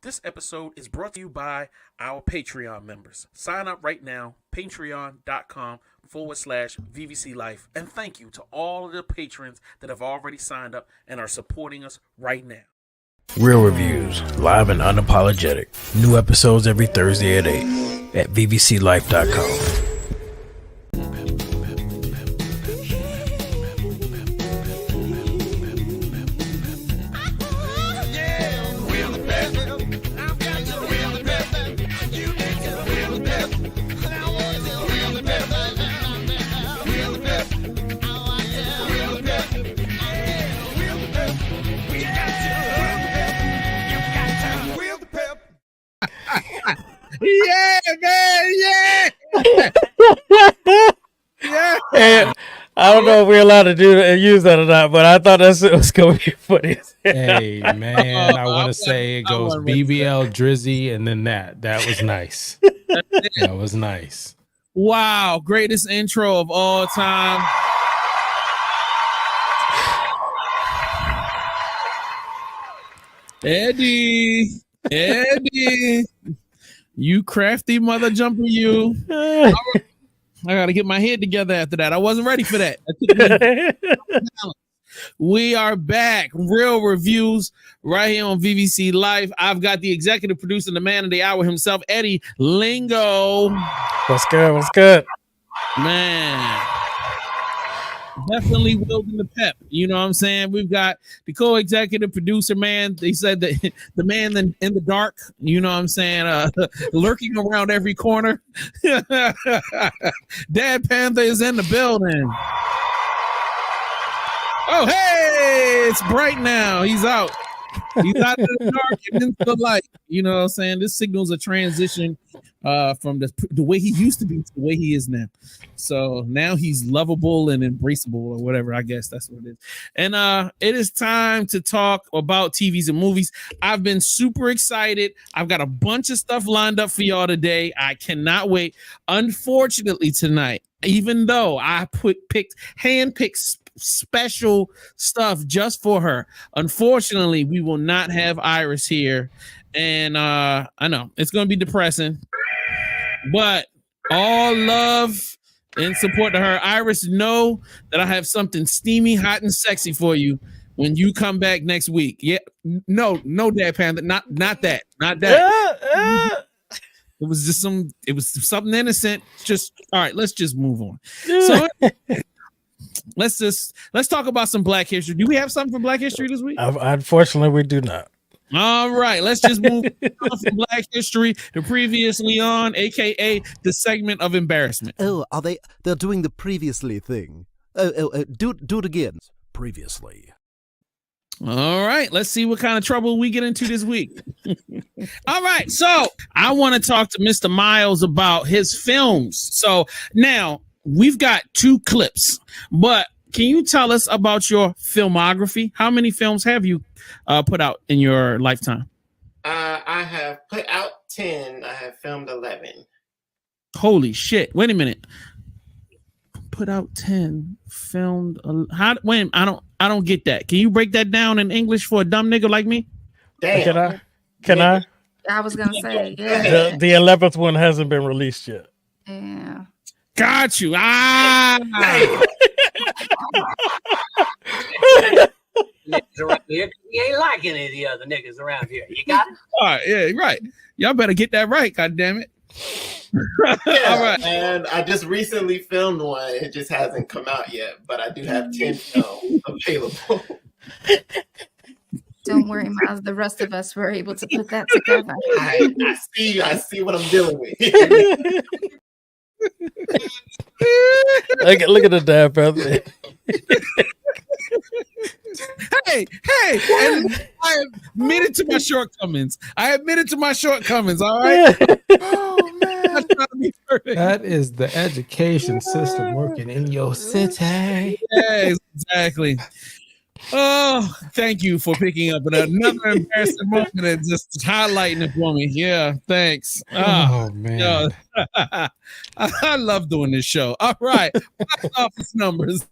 This episode is brought to you by our Patreon members. Sign up right now, patreon.com/VVC Life. And thank you to all of the patrons that have already signed up and are supporting us right now. Real reviews, live and unapologetic. New episodes every Thursday at 8 at vvclife.com. Yeah, man, yeah. Yeah. And I don't know if we're allowed to use that or not, but I thought that was going to be funny. Hey, man, I want to say it goes BBL Drizzy and then that. That was nice. That was nice. Wow, greatest intro of all time. Eddie, you crafty mother jumper, you. I gotta get my head together after that. I wasn't ready for that. We are back. Real reviews right here on VVC Life. I've got the executive producer, the man of the hour himself, Eddie Lingo. What's good? What's good? Man, definitely wielding the pep. You know what I'm saying? We've got the co-executive producer, man. They said that the man in the dark, you know what I'm saying, lurking around every corner. Dad Panther is in the building. Oh, hey, it's bright now. He's out. He's out of the dark and into the light. You know what I'm saying? This signals a transition from the way he used to be to the way he is now. So now he's lovable and embraceable or whatever. I guess that's what it is. And it is time to talk about TVs and movies. I've been super excited. I've got a bunch of stuff lined up for y'all today. I cannot wait. Unfortunately, tonight, even though I handpicked special stuff just for her, unfortunately, we will not have Iris here. And I know it's going to be depressing, but all love and support to her. Iris, know that I have something steamy, hot, and sexy for you when you come back next week. Yeah, no, Dad Panther, not that. It was just something innocent. Just all right, let's just move on. So let's talk about some Black History. Do we have something for Black History this week? Unfortunately, we do not. All right, let's just move on from Black History to previously on, aka the segment of embarrassment. Oh, they're doing the previously thing. Do it again. Previously. All right, let's see what kind of trouble we get into this week. All right, so I want to talk to Mr. Miles about his films. So now we've got 2 clips, but can you tell us about your filmography? How many films have you put out in your lifetime? I have put out 10. I have filmed 11. Holy shit. Wait a minute. Put out 10, filmed. Wait, I don't get that. Can you break that down in English for a dumb nigga like me? Damn. Can I? I was going to say, yeah. The 11th one hasn't been released yet. Yeah. Got you. Niggas around here, you ain't like any of the other niggas around here. You got it? All right, yeah, right. Y'all better get that right, God damn it. Yeah, all right. And I just recently filmed one. It just hasn't come out yet, but I do have 10 films available. Don't worry, Miles. The rest of us were able to put that together. I see what I'm dealing with. Look at the Dad Panther. Hey, and I admitted to my shortcomings. All right. Oh man, That is the education system working in your city. Yes, exactly. Oh, thank you for picking up another embarrassing moment and just highlighting it for me. Yeah, thanks. Oh man. I love doing this show. All right, box office numbers.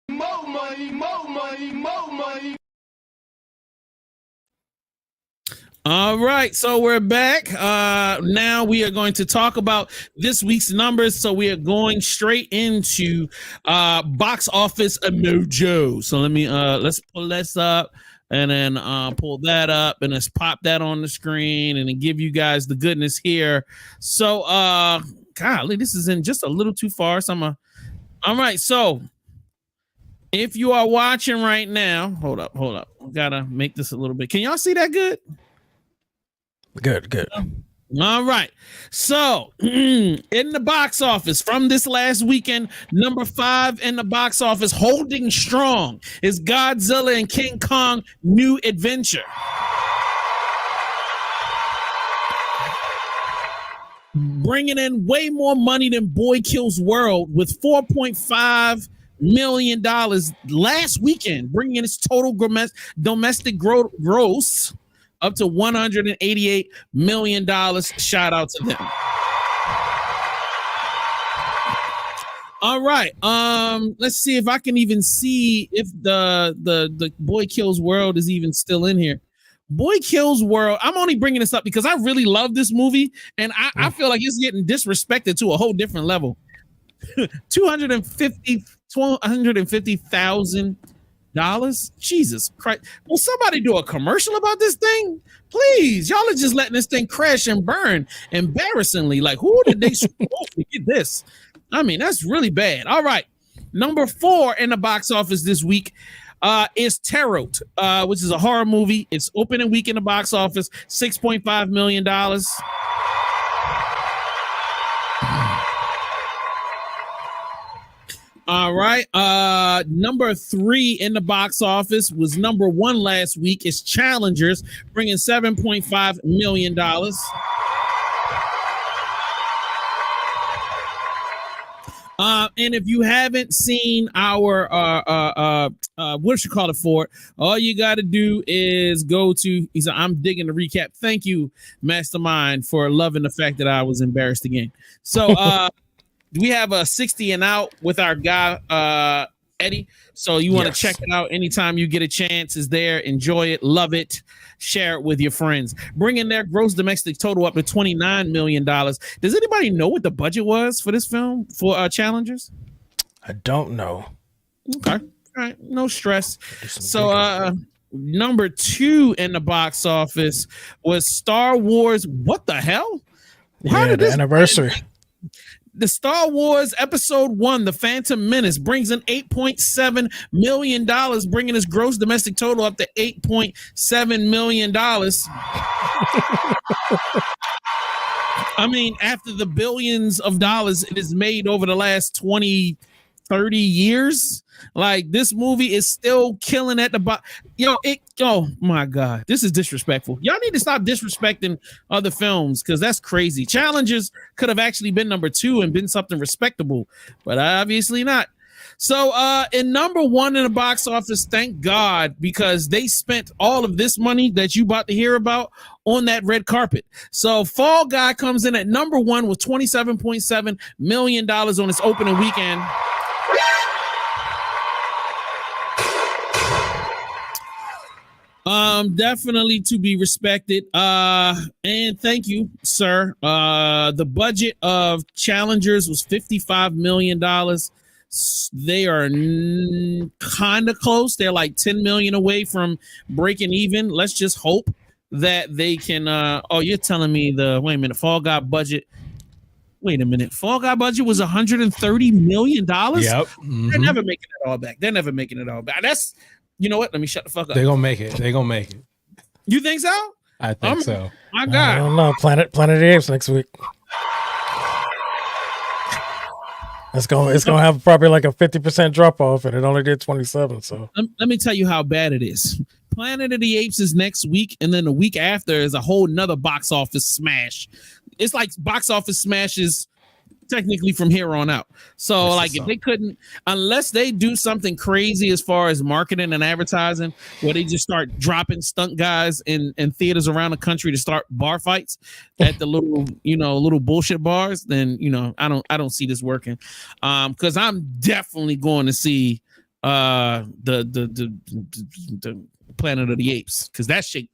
More money, more money, more money. All right, so we're back. Now we are going to talk about this week's numbers. So we are going straight into box office mojo. So let's pull this up and then pull that up and let's pop that on the screen and then give you guys the goodness here. So golly, this is in just a little too far. So all right, so if you are watching right now, hold up. Gotta make this a little bit. Can y'all see that good? Good. All right. So in the box office from this last weekend, number 5 in the box office, holding strong, is Godzilla and King Kong New Adventure. Bringing in way more money than Boy Kills World with $4.5 million last weekend, bringing its total domestic gross up to $188 million. Shout out to them. All right. Let's see if I can even see if the Boy Kills World is even still in here. Boy Kills World. I'm only bringing this up because I really love this movie, and I feel like it's getting disrespected to a whole different level. $250,000. Jesus Christ. Will somebody do a commercial about this thing? Please. Y'all are just letting this thing crash and burn embarrassingly. Like, who did they supposed to get this? I mean, that's really bad. All right. Number 4 in the box office this week is Tarot, which is a horror movie. It's opening week in the box office, $6.5 million. All right. Number 3 in the box office was number 1 last week. It's Challengers, bringing $7.5 million. And if you haven't seen our what you call it for, all you got to do is go to. He said, "I'm digging the recap." Thank you, Mastermind, for loving the fact that I was embarrassed again. So we have a 60 and out with our guy Eddie. So you want to check it out anytime you get a chance. Is there? Enjoy it, love it, share it with your friends. Bringing their gross domestic total up to $29 million. Does anybody know what the budget was for this film for Challengers? I don't know. Okay, all right, no stress. So number 2 in the box office was Star Wars. What the hell? How did the anniversary? The Star Wars Episode 1, The Phantom Menace, brings in $8.7 million, bringing its gross domestic total up to $8.7 million. I mean, after the billions of dollars it has made over the last 20, 30 years, like, this movie is still killing at the bottom. Oh my God, this is disrespectful. Y'all need to stop disrespecting other films, because that's crazy. Challengers could have actually been number 2 and been something respectable, but obviously not. So in number 1 in the box office, thank God, because they spent all of this money that you about to hear about on that red carpet. So Fall Guy comes in at number 1 with $27.7 million on its opening weekend. Definitely to be respected. And thank you, sir. The budget of Challengers was $55 million. They are kind of close. They're like 10 million away from breaking even. Let's just hope that they can. You're telling me wait a minute, Fall Guy budget. Wait a minute, Fall Guy budget was $130 million. Yep. They're never making it all back. That's. You know what? Let me shut the fuck up. They're gonna make it. You think so? I think so. My God. I don't know. Planet of the Apes next week. It's gonna have probably like a 50% drop off, and it only did 27. So let me tell you how bad it is. Planet of the Apes is next week, and then the week after is a whole nother box office smash. It's like box office smashes technically from here on out. So like, if they couldn't, unless they do something crazy as far as marketing and advertising, where they just start dropping stunt guys in theaters around the country to start bar fights at the little bullshit bars, then I don't see this working. Because I'm definitely going to see the Planet of the Apes, because that shit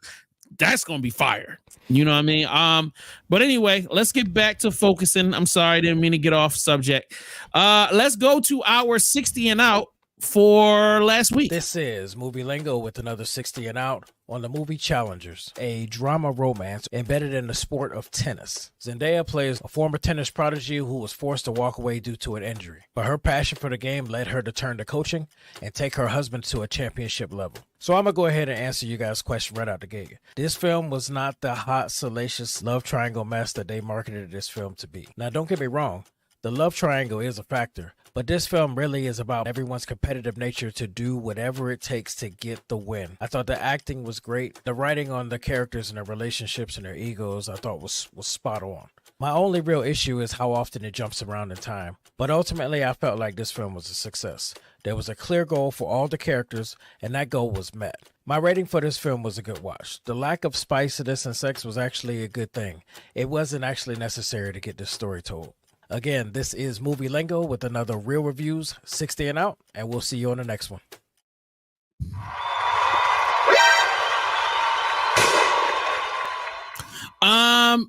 that's gonna be fire. You know what I mean? But anyway, let's get back to focusing. I'm sorry, I didn't mean to get off subject. Let's go to our 60 and out for last week. This is Movie Lingo with another 60 and out on the movie Challengers, a drama romance embedded in the sport of tennis. Zendaya plays a former tennis prodigy who was forced to walk away due to an injury, but her passion for the game led her to turn to coaching and take her husband to a championship level. So I'm going to go ahead and answer you guys' question right out the gate. This film was not the hot, salacious love triangle mess that they marketed this film to be. Now, don't get me wrong. The love triangle is a factor, but this film really is about everyone's competitive nature to do whatever it takes to get the win. I thought the acting was great. The writing on the characters and their relationships and their egos I thought was spot on. My only real issue is how often it jumps around in time, but ultimately I felt like this film was a success. There was a clear goal for all the characters, and that goal was met. My rating for this film was a good watch. The lack of spiciness and sex was actually a good thing. It wasn't actually necessary to get this story told. Again, this is Movie Lingo with another Real Reviews 60 and out, and we'll see you on the next one.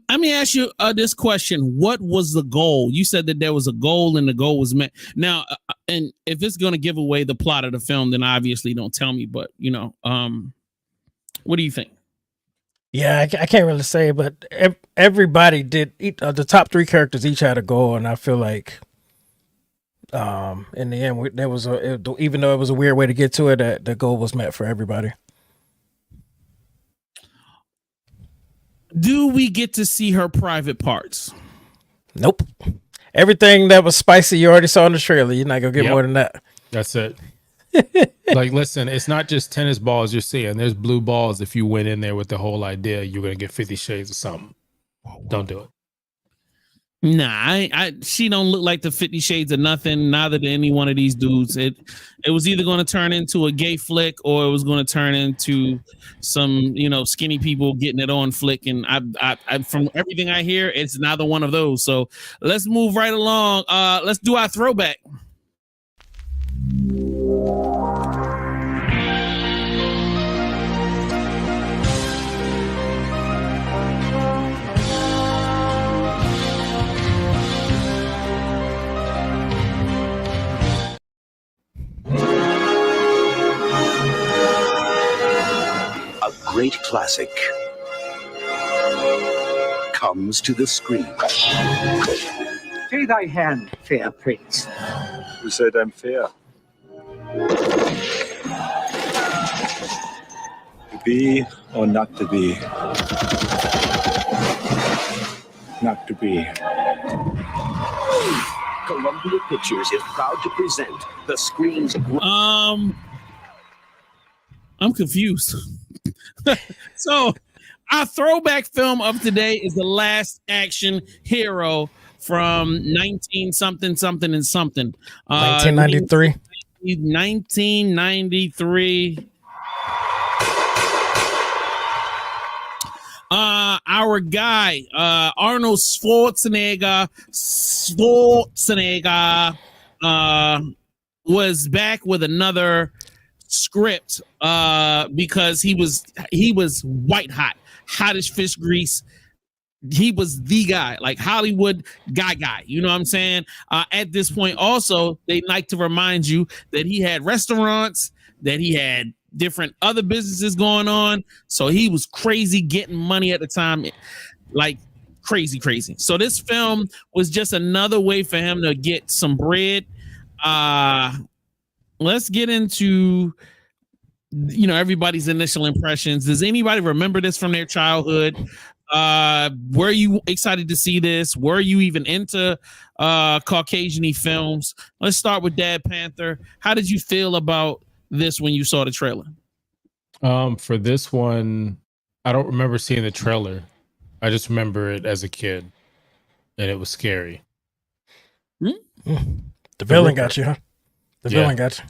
Let me ask you this question. What was the goal? You said that there was a goal and the goal was met. Now, and if it's going to give away the plot of the film, then obviously don't tell me, but you know, what do you think? Yeah, I can't really say, but everybody did. The top three characters each had a goal, and I feel like, in the end, there was even though it was a weird way to get to it, that the goal was met for everybody. Do we get to see her private parts? Nope. Everything that was spicy, you already saw in the trailer. You're not gonna get more than that. That's it. Like, listen, it's not just tennis balls you're seeing. There's blue balls. If you went in there with the whole idea, you're gonna get 50 Shades or something. Don't do it. Nah, she don't look like the 50 Shades of nothing. Neither did any one of these dudes. It was either going to turn into a gay flick or it was going to turn into some, you know, skinny people getting it on flick. And I from everything I hear, it's neither one of those. So let's move right along. Let's do our throwback. Great classic comes to the screen. Stay thy hand, fair prince. Who said I'm fair? To be or not to be? Not to be. Columbia Pictures is proud to present the screen's. I'm confused. So our throwback film of today is The Last Action Hero from 1993. 1993. Our guy, Arnold Schwarzenegger, was back with another script because he was white hot, hot as fish grease. He was the guy, like Hollywood guy. You know what I'm saying? At this point, also, they like to remind you that he had restaurants, that he had different other businesses going on. So he was crazy getting money at the time, like crazy. So this film was just another way for him to get some bread. Let's get into, you know, everybody's initial impressions. Does anybody remember this from their childhood? Were you excited to see this? Were you even into Caucasian-y films? Let's start with Dad Panther. How did you feel about this when you saw the trailer? For this one, I don't remember seeing the trailer. I just remember it as a kid, and it was scary. The villain got you, huh? The villain got you.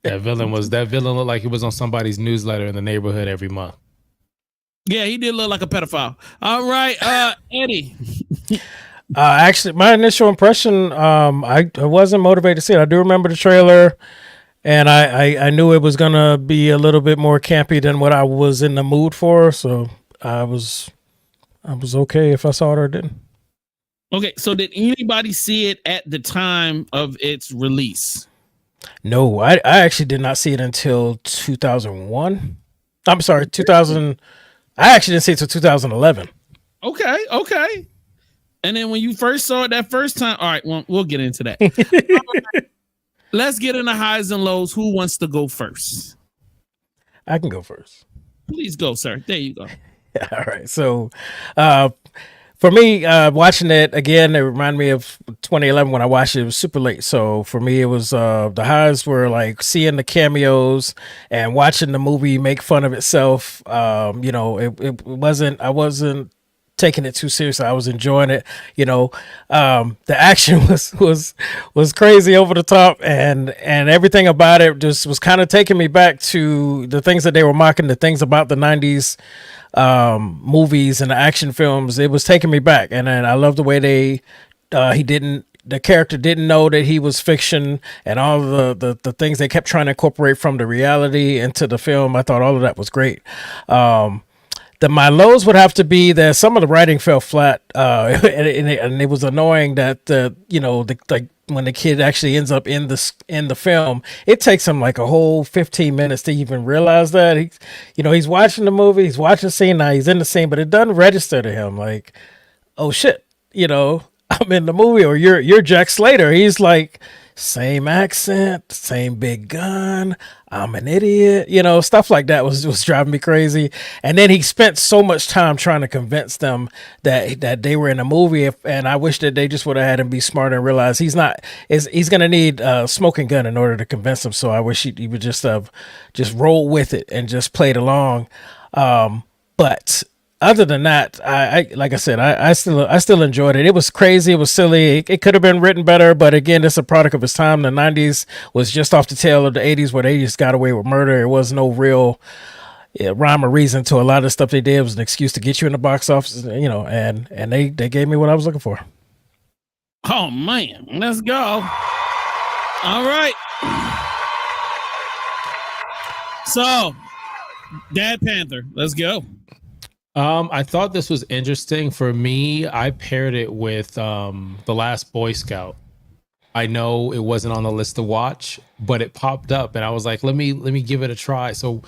That villain looked like it was on somebody's newsletter in the neighborhood every month. Yeah, he did look like a pedophile. All right, Eddie. Actually, my initial impression, I wasn't motivated to see it. I do remember the trailer. And I knew it was gonna be a little bit more campy than what I was in the mood for, so I was okay if I saw it or didn't. Okay, so did anybody see it at the time of its release? No, I actually did not see it until 2001. I'm sorry, 2000. I actually didn't see it until 2011. Okay. And then when you first saw it that first time, all right, well, we'll get into that. Right, let's get into highs and lows. Who wants to go first? I can go first. Please go, sir. There you go. All right. So, for me, watching it again, it reminded me of 2011 when I watched it. It was super late. So for me, it was the highs were like seeing the cameos and watching the movie make fun of itself. It wasn't, I wasn't taking it too seriously. I was enjoying it. The action was crazy, over the top, and everything about it just was kind of taking me back to the things that they were mocking, the things about the 90s movies and the action films. It was taking me back, and then I love the way the character didn't know that he was fiction, and all the things they kept trying to incorporate from the reality into the film. I thought all of that was great. My lows would have to be that some of the writing fell flat, and it was annoying that when the kid actually ends up in the film, it takes him like a whole 15 minutes to even realize that he's watching the movie, he's watching the scene, now he's in the scene, but it doesn't register to him like, oh shit, I'm in the movie, or you're Jack Slater. He's like, same accent, same big gun, I'm an idiot, stuff like that was driving me crazy. And then he spent so much time trying to convince them that they were in a movie, and I wish that they just would have had him be smarter and realize he's gonna need a smoking gun in order to convince them. So I wish he would just roll with it and just played along. But other than that, I like I said, I still enjoyed it. It was crazy. It was silly. It could have been written better, but again, it's a product of its time. The 90s was just off the tail of the 80s, where they just got away with murder. It was no real rhyme or reason to a lot of stuff they did. It was an excuse to get you in the box office, and they gave me what I was looking for. Oh man, let's go. All right. So, Dad Panther, let's go. I thought this was interesting. For me, I paired it with The Last Boy Scout. I know it wasn't on the list to watch, but it popped up and I was like, let me give it a try. So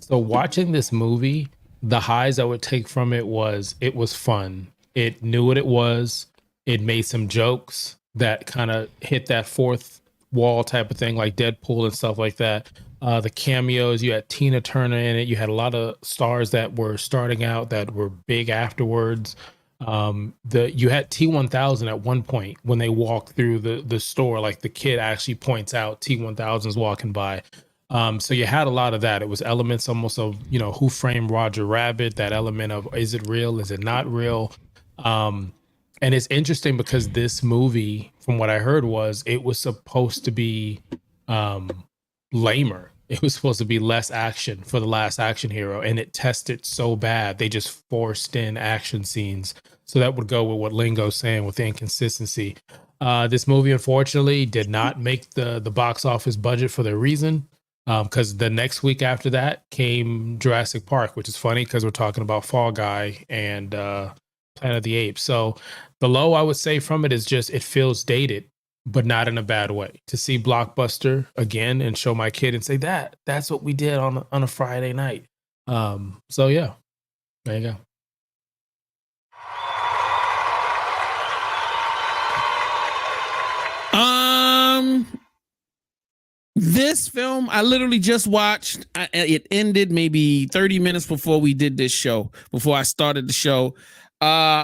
watching this movie, the highs I would take from it was fun. It knew what it was. It made some jokes that kind of hit that fourth wall type of thing, like Deadpool and stuff like that. The cameos, you had Tina Turner in it. You had a lot of stars that were starting out that were big afterwards. You had T-1000 at one point when they walk through the store, like the kid actually points out T-1000's walking by. So you had a lot of that. It was elements almost of, Who Framed Roger Rabbit, that element of, is it real? Is it not real? And it's interesting because this movie, from what I heard, it was supposed to be lamer. It was supposed to be less action for The Last Action Hero, and it tested so bad they just forced in action scenes. So that would go with what Lingo's saying with the inconsistency. This movie, unfortunately, did not make the box office budget for their reason, because the next week after that came Jurassic Park, which is funny because we're talking about Fall Guy and Planet of the Apes. So the low I would say from it is just it feels dated, but not in a bad way. To see Blockbuster again and show my kid and say that's what we did on a Friday night. So yeah, there you go. This film I literally just watched. It ended maybe 30 minutes before we did this show, before I started the show.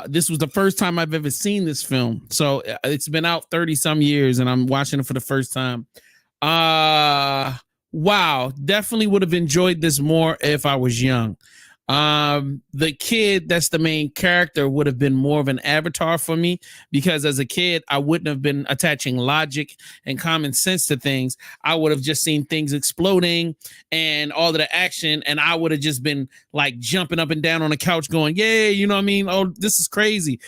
This was the first time I've ever seen this film. So it's been out 30 some years and I'm watching it for the first time. Wow. Definitely would have enjoyed this more if I was young. The kid that's the main character would have been more of an avatar for me, because as a kid I wouldn't have been attaching logic and common sense to things. I would have just seen things exploding and all of the action, and I would have just been like jumping up and down on the couch going, yeah, you know what I mean? Oh, this is crazy,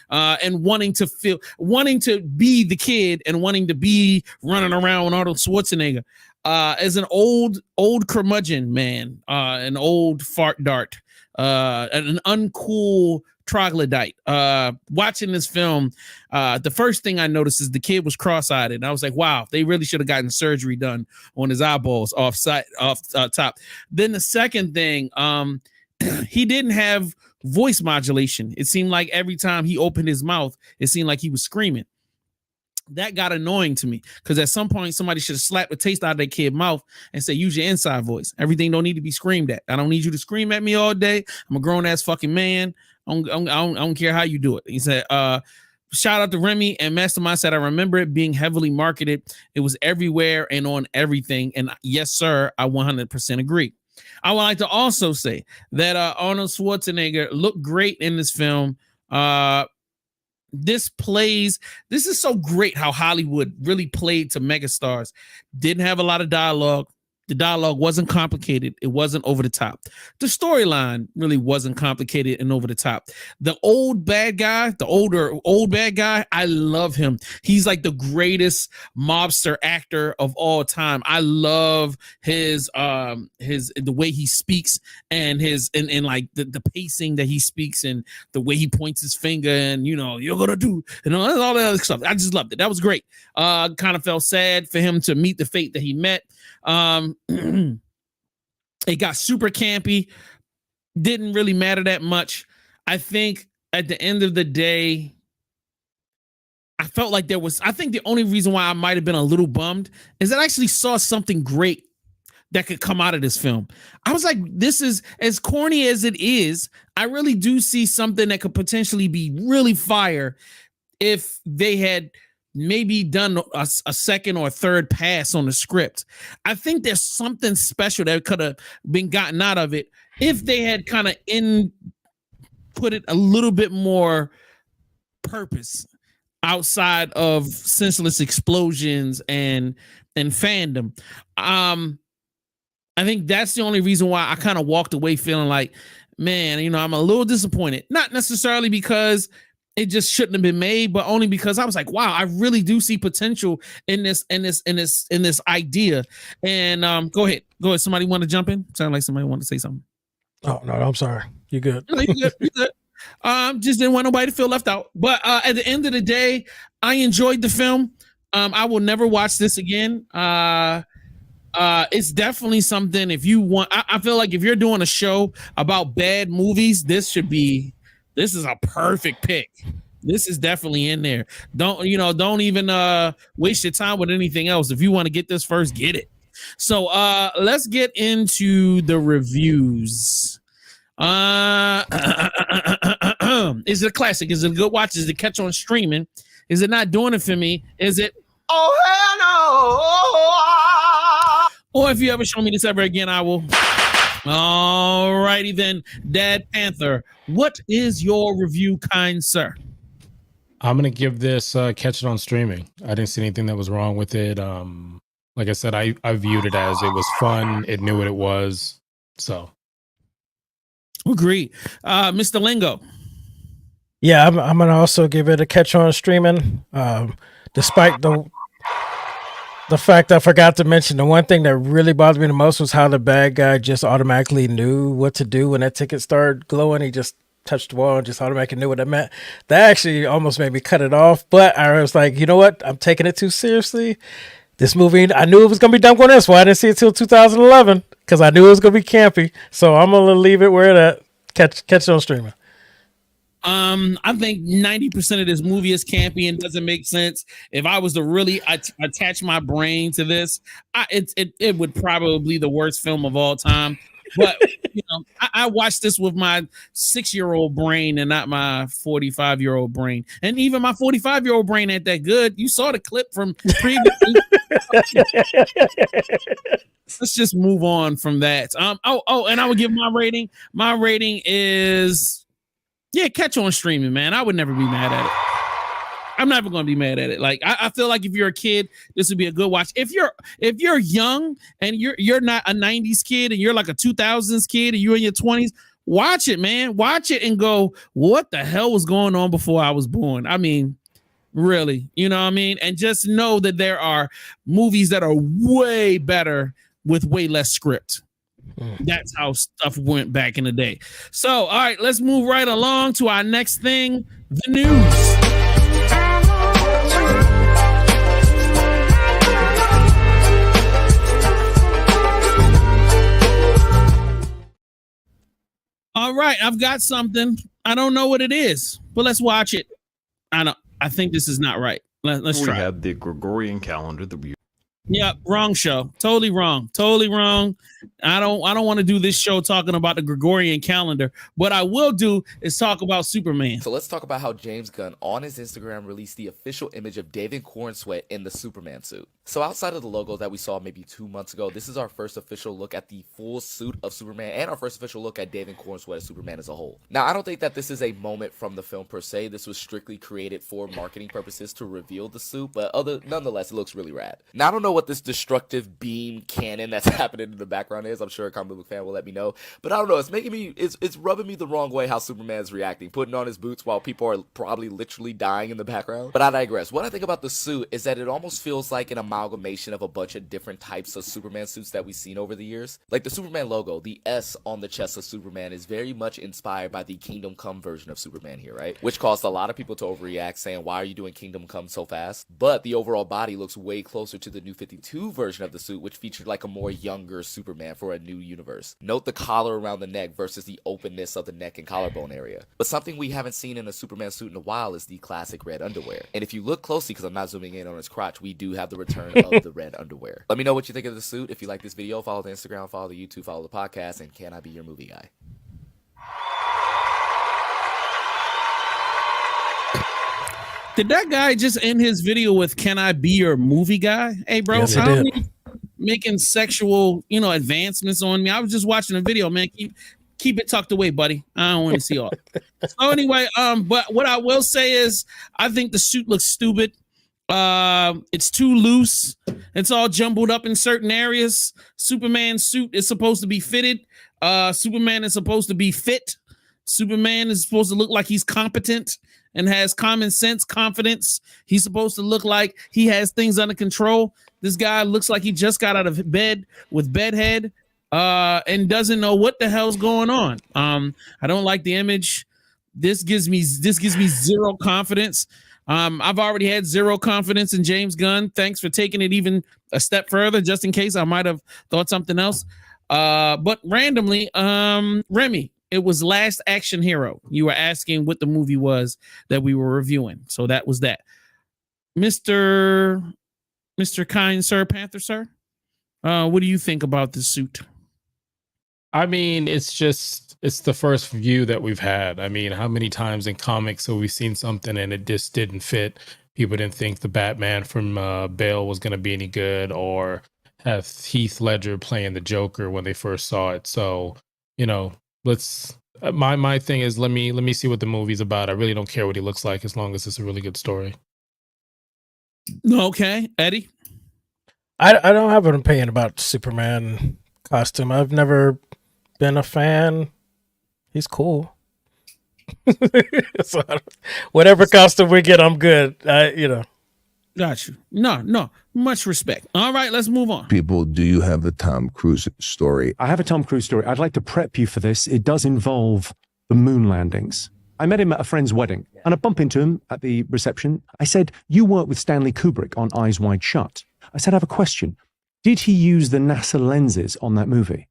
and wanting to be the kid and wanting to be running around with Arnold Schwarzenegger. As an old curmudgeon man, an old fart dart, an uncool troglodyte, watching this film, the first thing I noticed is the kid was cross-eyed, and I was like, wow, they really should have gotten surgery done on his eyeballs off top. Then the second thing, he didn't have voice modulation. It seemed like every time he opened his mouth, it seemed like he was screaming. That got annoying to me, because at some point somebody should have slapped the taste out of that kid's mouth and say, use your inside voice. Everything don't need to be screamed at. I don't need you to scream at me all day. I'm a grown ass fucking man. I don't care how you do it. He said, shout out to Remy and Mastermind said, I remember it being heavily marketed. It was everywhere and on everything. And yes, sir, I 100% agree. I would like to also say that Arnold Schwarzenegger looked great in this film. This is so great how Hollywood really played to megastars. Didn't have a lot of dialogue. The dialogue wasn't complicated. It wasn't over the top. The storyline really wasn't complicated and over the top. The old bad guy, I love him. He's like the greatest mobster actor of all time. I love his the way he speaks and like the pacing that he speaks and the way he points his finger and, you know, you're gonna do, you know, all that other stuff. I just loved it. That was great. Kind of felt sad for him to meet the fate that he met. It got super campy, didn't really matter that much. I think at the end of the day, I felt like I think the only reason why I might have been a little bummed is that I actually saw something great that could come out of this film. I was like, this is as corny as it is. I really do see something that could potentially be really fire if they had maybe done a second or third pass on the script. I think there's something special that could have been gotten out of it if they had kind of put it a little bit more purpose outside of senseless explosions and fandom. I think that's the only reason why I kind of walked away feeling like, man, you know, I'm a little disappointed. Not necessarily because it just shouldn't have been made, but only because I was like, wow, I really do see potential in this idea. And go ahead. Somebody want to jump in? Sound like somebody wanted to say something. Oh no, I'm sorry. You're good. No, you're good. Just didn't want nobody to feel left out. But at the end of the day, I enjoyed the film. I will never watch this again. It's definitely something. If you want, I feel like if you're doing a show about bad movies, this is a perfect pick. This is definitely in there. Don't even waste your time with anything else. If you want to get this first, get it. So let's get into the reviews. Is it a classic? Is it a good watch? Is it catch on streaming? Is it not doing it for me? Is it? Oh hell no! Or if you ever show me this ever again, I will. All righty then, Dad Panther. What is your review, kind sir? I'm gonna give this catch it on streaming. I didn't see anything that was wrong with it. Like I said, I viewed it as it was fun. It knew what it was. So agree. Mr. Lingo. Yeah, I'm gonna also give it a catch on streaming. Despite the fact I forgot to mention, the one thing that really bothered me the most was how the bad guy just automatically knew what to do when that ticket started glowing. He just touched the wall and just automatically knew what that meant. That actually almost made me cut it off. But I was like, you know what? I'm taking it too seriously. This movie, I knew it was going to be dumb on this. Why I didn't see it till 2011? Because I knew it was going to be campy. So I'm going to leave it where that catch it on streaming. I think 90% of this movie is campy and doesn't make sense. If I was to really attach my brain to this, it would probably be the worst film of all time. But I watched this with my 6-year-old brain and not my 45-year-old brain. And even my 45-year-old brain ain't that good. You saw the clip from previously. Let's just move on from that. And I would give my rating. My rating is catch on streaming, man. I would never be mad at it. I'm never going to be mad at it. Like I feel like if you're a kid, this would be a good watch. If you're young and you're not a 90s kid and you're like a 2000s kid and you're in your 20s, watch it, man. Watch it and go, what the hell was going on before I was born? I mean, really, you know what I mean? And just know that there are movies that are way better with way less script. That's how stuff went back in the day. So, all right, let's move right along to our next thing, the news. All right, I've got something. I don't know what it is, but let's watch it. I think this is not right. Let's try. We had the Gregorian calendar that we. Yeah, wrong show. Totally wrong. I don't want to do this show talking about the Gregorian calendar. What I will do is talk about Superman. So let's talk about how James Gunn on his Instagram released the official image of David Cornsweet in the Superman suit. So outside of the logo that we saw maybe 2 months ago, this is our first official look at the full suit of Superman and our first official look at David Cornsweet as Superman as a whole. Now, I don't think that this is a moment from the film per se. This was strictly created for marketing purposes to reveal the suit, but nonetheless, it looks really rad. Now, I don't know what this destructive beam cannon that's happening in the background is. I'm sure a comic book fan will let me know, but I don't know. It's rubbing me the wrong way how Superman's reacting, putting on his boots while people are probably literally dying in the background. But I digress. What I think about the suit is that it almost feels like an amalgamation of a bunch of different types of Superman suits that we've seen over the years. Like the Superman logo, the S on the chest of Superman is very much inspired by the Kingdom Come version of Superman here, right? Which caused a lot of people to overreact, saying, why are you doing Kingdom Come so fast? But the overall body looks way closer to the New 52 version of the suit, which featured like a more younger Superman for a new universe. Note the collar around the neck versus the openness of the neck and collarbone area. But something we haven't seen in a Superman suit in a while is the classic red underwear. And if you look closely, because I'm not zooming in on his crotch, we do have the return of the red underwear. Let me know what you think of the suit. If you like this video, follow the Instagram, follow the YouTube, follow the podcast, and can I be your movie guy? Did that guy just end his video with "Can I be your movie guy"? Hey, bro, Yes, I he don't did. need making sexual, advancements on me. I was just watching a video, man. Keep it tucked away, buddy. I don't want to see all. So anyway, but what I will say is, I think the suit looks stupid. It's too loose. It's all jumbled up in certain areas. Superman's suit is supposed to be fitted. Superman is supposed to be fit. Superman is supposed to look like he's competent and has common sense, confidence. He's supposed to look like he has things under control. This guy looks like he just got out of bed with bedhead and doesn't know what the hell's going on. I don't like the image. This gives me zero confidence. I've already had zero confidence in James Gunn. Thanks for taking it even a step further, just in case I might have thought something else. But randomly, Remy, it was Last Action Hero. You were asking what the movie was that we were reviewing. So that was that. Mr. Kind Sir Panther, sir, what do you think about the suit? I mean, it's the first view that we've had. I mean, how many times in comics have we seen something and it just didn't fit? People didn't think the Batman from Bale was going to be any good, or have Heath Ledger playing the Joker when they first saw it. So, let's. My thing is, let me see what the movie's about. I really don't care what he looks like as long as it's a really good story. Okay, Eddie. I don't have an opinion about Superman costume. I've never been a fan. He's cool. So whatever costume we get, I'm good. Got you. No, much respect. All right, let's move on. People, do you have a Tom Cruise story? I have a Tom Cruise story. I'd like to prep you for this. It does involve the moon landings. I met him at a friend's wedding, and I bumped into him at the reception. I said, "You work with Stanley Kubrick on Eyes Wide Shut." I said, "I have a question. Did he use the NASA lenses on that movie?"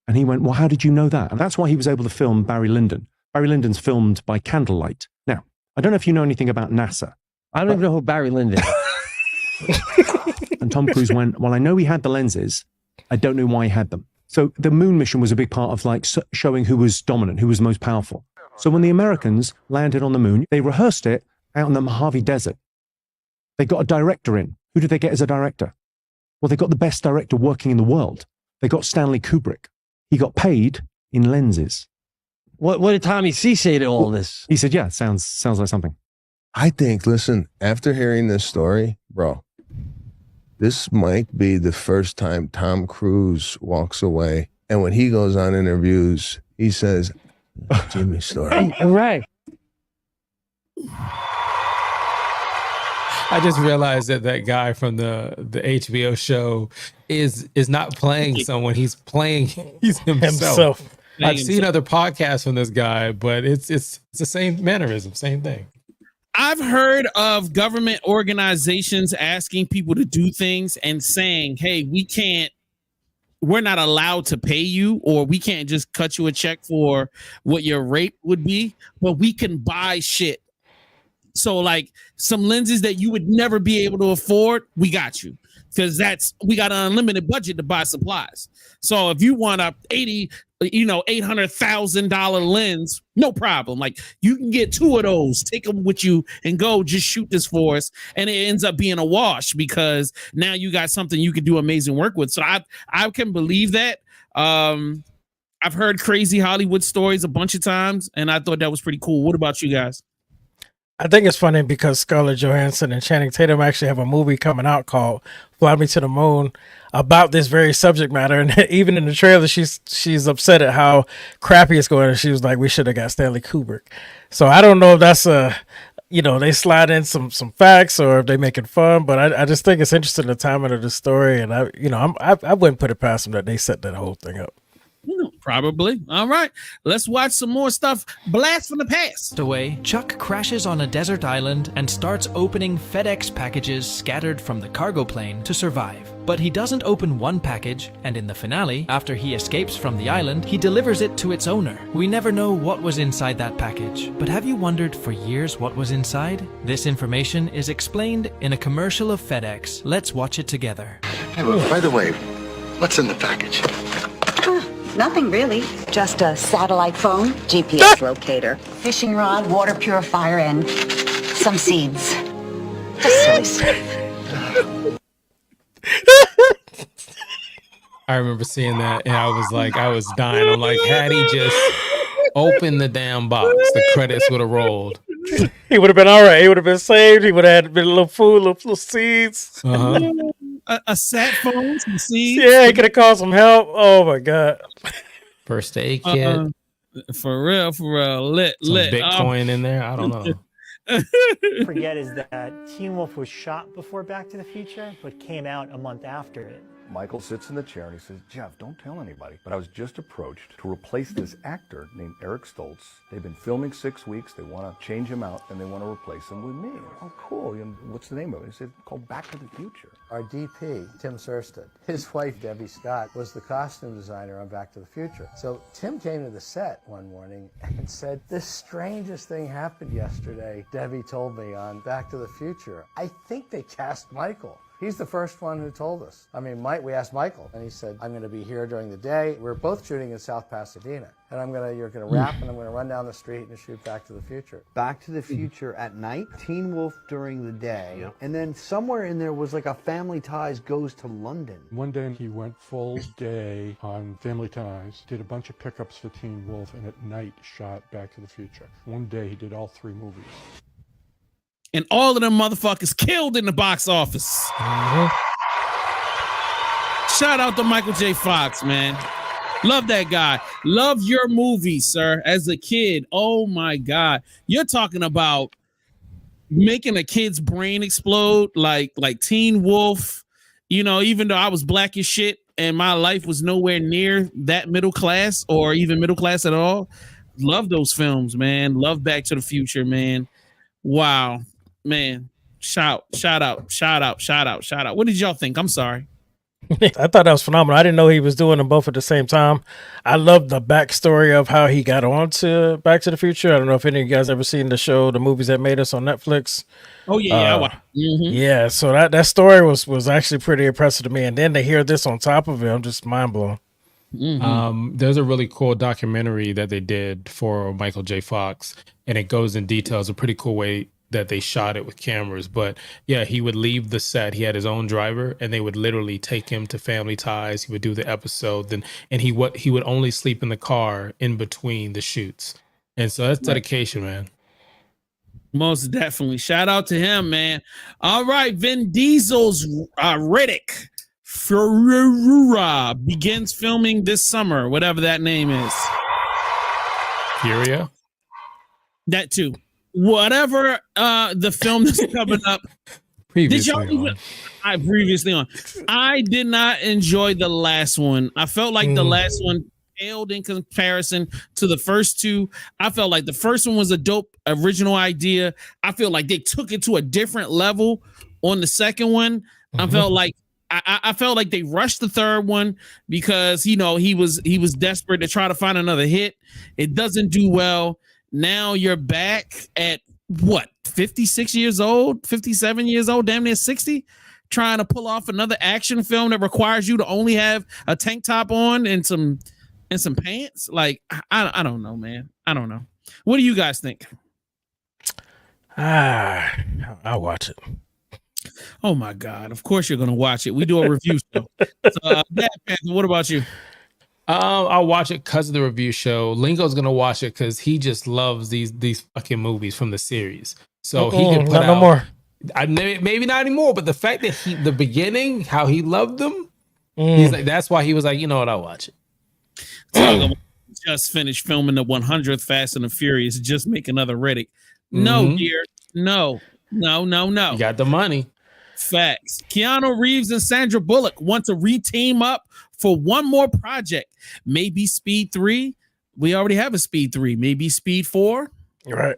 And he went, "Well, how did you know that?" And that's why he was able to film Barry Lyndon. Barry Lyndon's filmed by candlelight. Now, I don't know if you know anything about NASA. I don't even know who Barry Lyndon is. And Tom Cruise went, "Well, I know he had the lenses. I don't know why he had them." So the moon mission was a big part of like showing who was dominant, who was most powerful. So when the Americans landed on the moon, they rehearsed it out in the Mojave Desert. They got a director in. Who did they get as a director? Well, they got the best director working in the world. They got Stanley Kubrick. He got paid in lenses. What did Tommy C say to all this? He said, yeah, sounds like something. I think, listen, after hearing this story, bro, this might be the first time Tom Cruise walks away. And when he goes on interviews, he says, Jimmy's story. Right. I just realized that guy from the HBO show is not playing someone. He's himself. I've seen other podcasts from this guy, but it's the same mannerism, same thing. I've heard of government organizations asking people to do things and saying, hey, we're not allowed to pay you, or we can't just cut you a check for what your rate would be, but we can buy shit. So like some lenses that you would never be able to afford, we got you. Because we got an unlimited budget to buy supplies. So if you want a $800,000 lens, no problem. Like you can get 2 of those, take them with you and go just shoot this for us. And it ends up being a wash because now you got something you can do amazing work with. So I can believe that. I've heard crazy Hollywood stories a bunch of times and I thought that was pretty cool. What about you guys? I think it's funny because Scarlett Johansson and Channing Tatum actually have a movie coming out called Fly Me to the Moon about this very subject matter. And even in the trailer, she's upset at how crappy it's going. And she was like, we should have got Stanley Kubrick. So I don't know if that's they slide in some facts or if they making fun, but I just think it's interesting the timing of the story. And I wouldn't put it past them that they set that whole thing up. Probably. All right. Let's watch some more stuff. Blast from the past. Away, Chuck crashes on a desert island and starts opening FedEx packages scattered from the cargo plane to survive. But he doesn't open one package, and in the finale, after he escapes from the island, he delivers it to its owner. We never know what was inside that package, but have you wondered for years what was inside? This information is explained in a commercial of FedEx. Let's watch it together. Hey, well, by the way, what's in the package? Nothing really. Just a satellite phone, GPS locator, fishing rod, water purifier, and some seeds. Just silly stuff. I remember seeing that and I was dying. I'm like, had he just opened the damn box, the credits would have rolled. He would have been all right. He would have been saved. He would have had a little food, little seeds. A sat phone, some seeds. Yeah, he could have called some help. Oh my God. First aid kit. For real. Lit. Bitcoin in there. I don't know. Forget is that Teen Wolf was shot before Back to the Future, but came out a month after it. Michael sits in the chair and he says, Jeff, don't tell anybody, but I was just approached to replace this actor named Eric Stoltz. They've been filming 6 weeks. They want to change him out and they want to replace him with me. Oh, cool. And what's the name of it? He said, called Back to the Future. Our DP, Tim Sursted, his wife, Debbie Scott, was the costume designer on Back to the Future. So Tim came to the set one morning and said, the strangest thing happened yesterday, Debbie told me on Back to the Future. I think they cast Michael. He's the first one who told us. I mean, we asked Michael, and he said, I'm going to be here during the day. We're both shooting in South Pasadena. And you're going to wrap, and I'm going to run down the street and shoot Back to the Future. Back to the Future at night, Teen Wolf during the day, and then somewhere in there was like a Family Ties goes to London. One day he went full day on Family Ties, did a bunch of pickups for Teen Wolf, and at night shot Back to the Future. One day he did all 3 movies. And all of them motherfuckers killed in the box office. Shout out to Michael J. Fox, man. Love that guy. Love your movie, sir. As a kid, oh my God. You're talking about making a kid's brain explode like Teen Wolf. Even though I was black as shit and my life was nowhere near that middle class or even middle class at all. Love those films, man. Love Back to the Future, man. Wow. Man, shout out. What did y'all think? I'm sorry. I thought that was phenomenal. I didn't know he was doing them both at the same time. I love the backstory of how he got on to Back to the Future. I don't know if any of you guys ever seen the show, The Movies That Made Us on Netflix. Oh yeah, yeah. So that story was actually pretty impressive to me. And then to hear this on top of it, I'm just mind blown. There's a really cool documentary that they did for Michael J. Fox, and it goes in details a pretty cool way that they shot it with cameras. But yeah, he would leave the set. He had his own driver, and they would literally take him to Family Ties. He would do the episode, and he would only sleep in the car in between the shoots. And so that's dedication, man. Most definitely. Shout out to him, man. All right, Vin Diesel's Riddick Furura begins filming this summer, whatever that name is. Furia? That too. Whatever the film that's coming up. Previously on. I did not enjoy the last one. I felt like the last one paled in comparison to the first two. I felt like the first one was a dope original idea. I feel like they took it to a different level on the second one. I felt like I felt like they rushed the third one because he was desperate to try to find another hit. It doesn't do well. Now you're back at what, 56 years old, 57 years old, damn near 60, trying to pull off another action film that requires you to only have a tank top on and some pants. Like, I don't know, man. I don't know. What do you guys think? I'll watch it. Oh my God. Of course you're going to watch it. We do a review show. So, what about you? I'll watch it because of the review show. Lingo's gonna watch it because he just loves these fucking movies from the series. So he can put out, no more. Maybe not anymore. But the fact that the beginning, how he loved them, he's like, that's why he was like, you know what, I'll watch it. Just finished filming the 100th Fast and the Furious. Just make another Riddick. No, dear. No. You got the money. Facts. Keanu Reeves and Sandra Bullock want to re-team up for one more project. Maybe Speed 3. We already have a Speed 3. Maybe Speed 4. Right.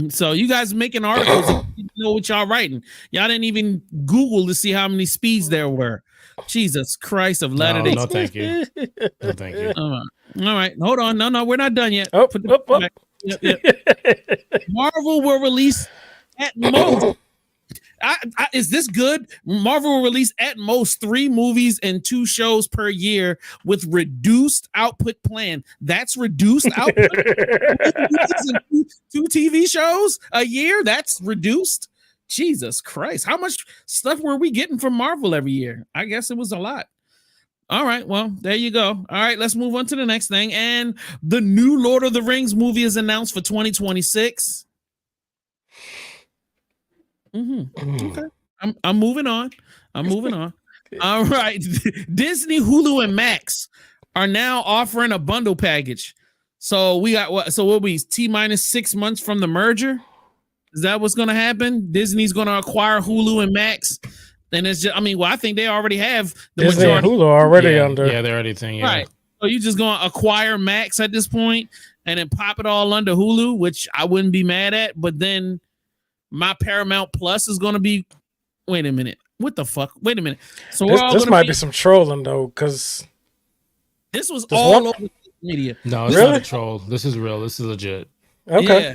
So you guys making articles, you know what y'all writing. Y'all didn't even Google to see how many speeds there were. Jesus Christ of Latter-day. No, thank you. No, thank you. All right. Hold on. No, we're not done yet. Put back. Yep. Marvel will release at most. Is this good? Marvel will release at most 3 movies and 2 shows per year with reduced output plan. That's reduced output. 2 TV shows a year. That's reduced. Jesus Christ. How much stuff were we getting from Marvel every year? I guess it was a lot. All right. Well, there you go. All right. Let's move on to the next thing. And the new Lord of the Rings movie is announced for 2026. Okay. I'm moving on. All right. Disney, Hulu, and Max are now offering a bundle package. So we got what? So we'll be T-6 months from the merger. Is that what's going to happen? Disney's going to acquire Hulu and Max. And it's just, I think they already have the Disney majority. and Hulu are already under. Yeah, they're already saying, Right. So you're just going to acquire Max at this point and then pop it all under Hulu, which I wouldn't be mad at. But then my Paramount Plus is going to be, wait a minute. What the fuck? Wait a minute. So this might be some trolling though, because this was all over media. No, it's not a troll. This is real. This is legit. Okay. Yeah.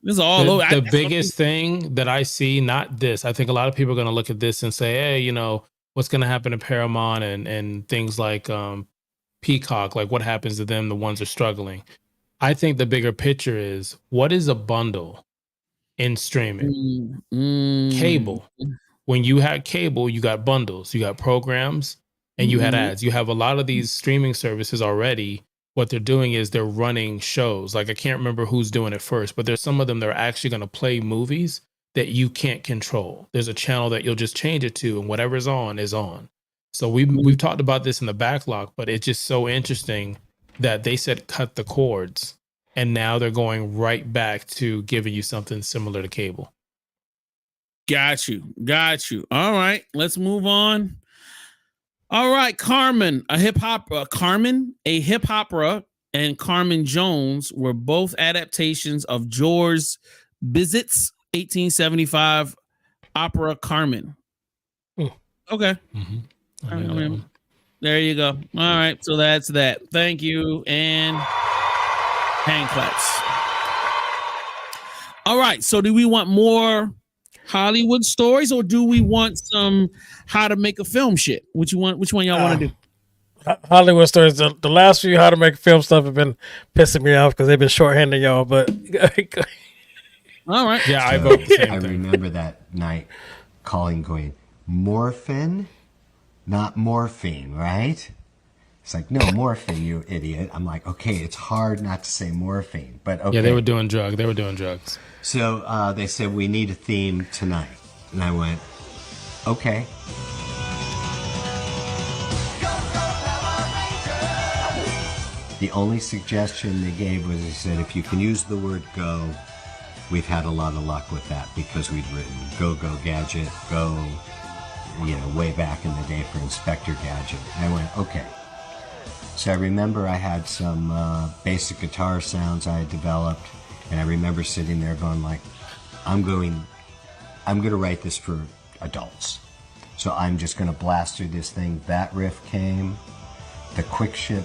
This is all over. The biggest thing that I see, not this, I think a lot of people are going to look at this and say, hey, what's going to happen to Paramount and things like Peacock, like what happens to them, the ones that are struggling. I think the bigger picture is, what is a bundle in streaming? Cable. When you had cable, you got bundles, you got programs, and you had ads. You have a lot of these streaming services already. What they're doing is they're running shows. Like, I can't remember who's doing it first, but there's some of them that are actually going to play movies that you can't control. There's a channel that you'll just change it to, and whatever's on is on. So we've talked about this in the backlog, but it's just so interesting that they said cut the cords, and now they're going right back to giving you something similar to cable. Got you. All right, let's move on. All right, Carmen, a hip opera, and Carmen Jones were both adaptations of George Bizet's 1875 opera Carmen. Okay. There you go. All right, so that's that. Thank you, and hand claps. All right, so do we want more Hollywood stories, or do we want some how to make a film shit? Which one y'all want to do? Hollywood stories. The last few How to Make a Film stuff have been pissing me off because they've been shorthanding y'all. But all right, yeah, I So, vote the same I thing. remember that night calling, going, morphin, not morphine, right? It's like, no, morphine, you idiot. I'm like, okay, it's hard not to say morphine, but okay. Yeah, they were doing drugs. So they said, we need a theme tonight. And I went, okay. The only suggestion they gave was, they said, if you can use the word go, we've had a lot of luck with that because we'd written Go Go Gadget, go, way back in the day for Inspector Gadget. And I went, okay. So I remember I had some basic guitar sounds I had developed, and I remember sitting there going like, I'm going to write this for adults. So I'm just going to blast through this thing. That riff came, the quick ship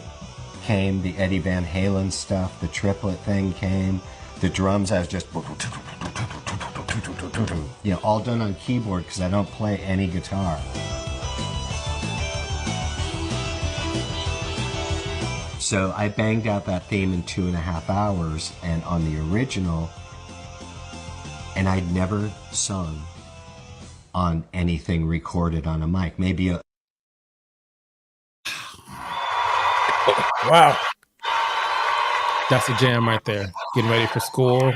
came, the Eddie Van Halen stuff, the triplet thing came, the drums I was just, all done on keyboard because I don't play any guitar. So I banged out that theme in 2.5 hours, and on the original, and I'd never sung on anything recorded on a mic. Maybe a... Wow. That's a jam right there. Getting ready for school.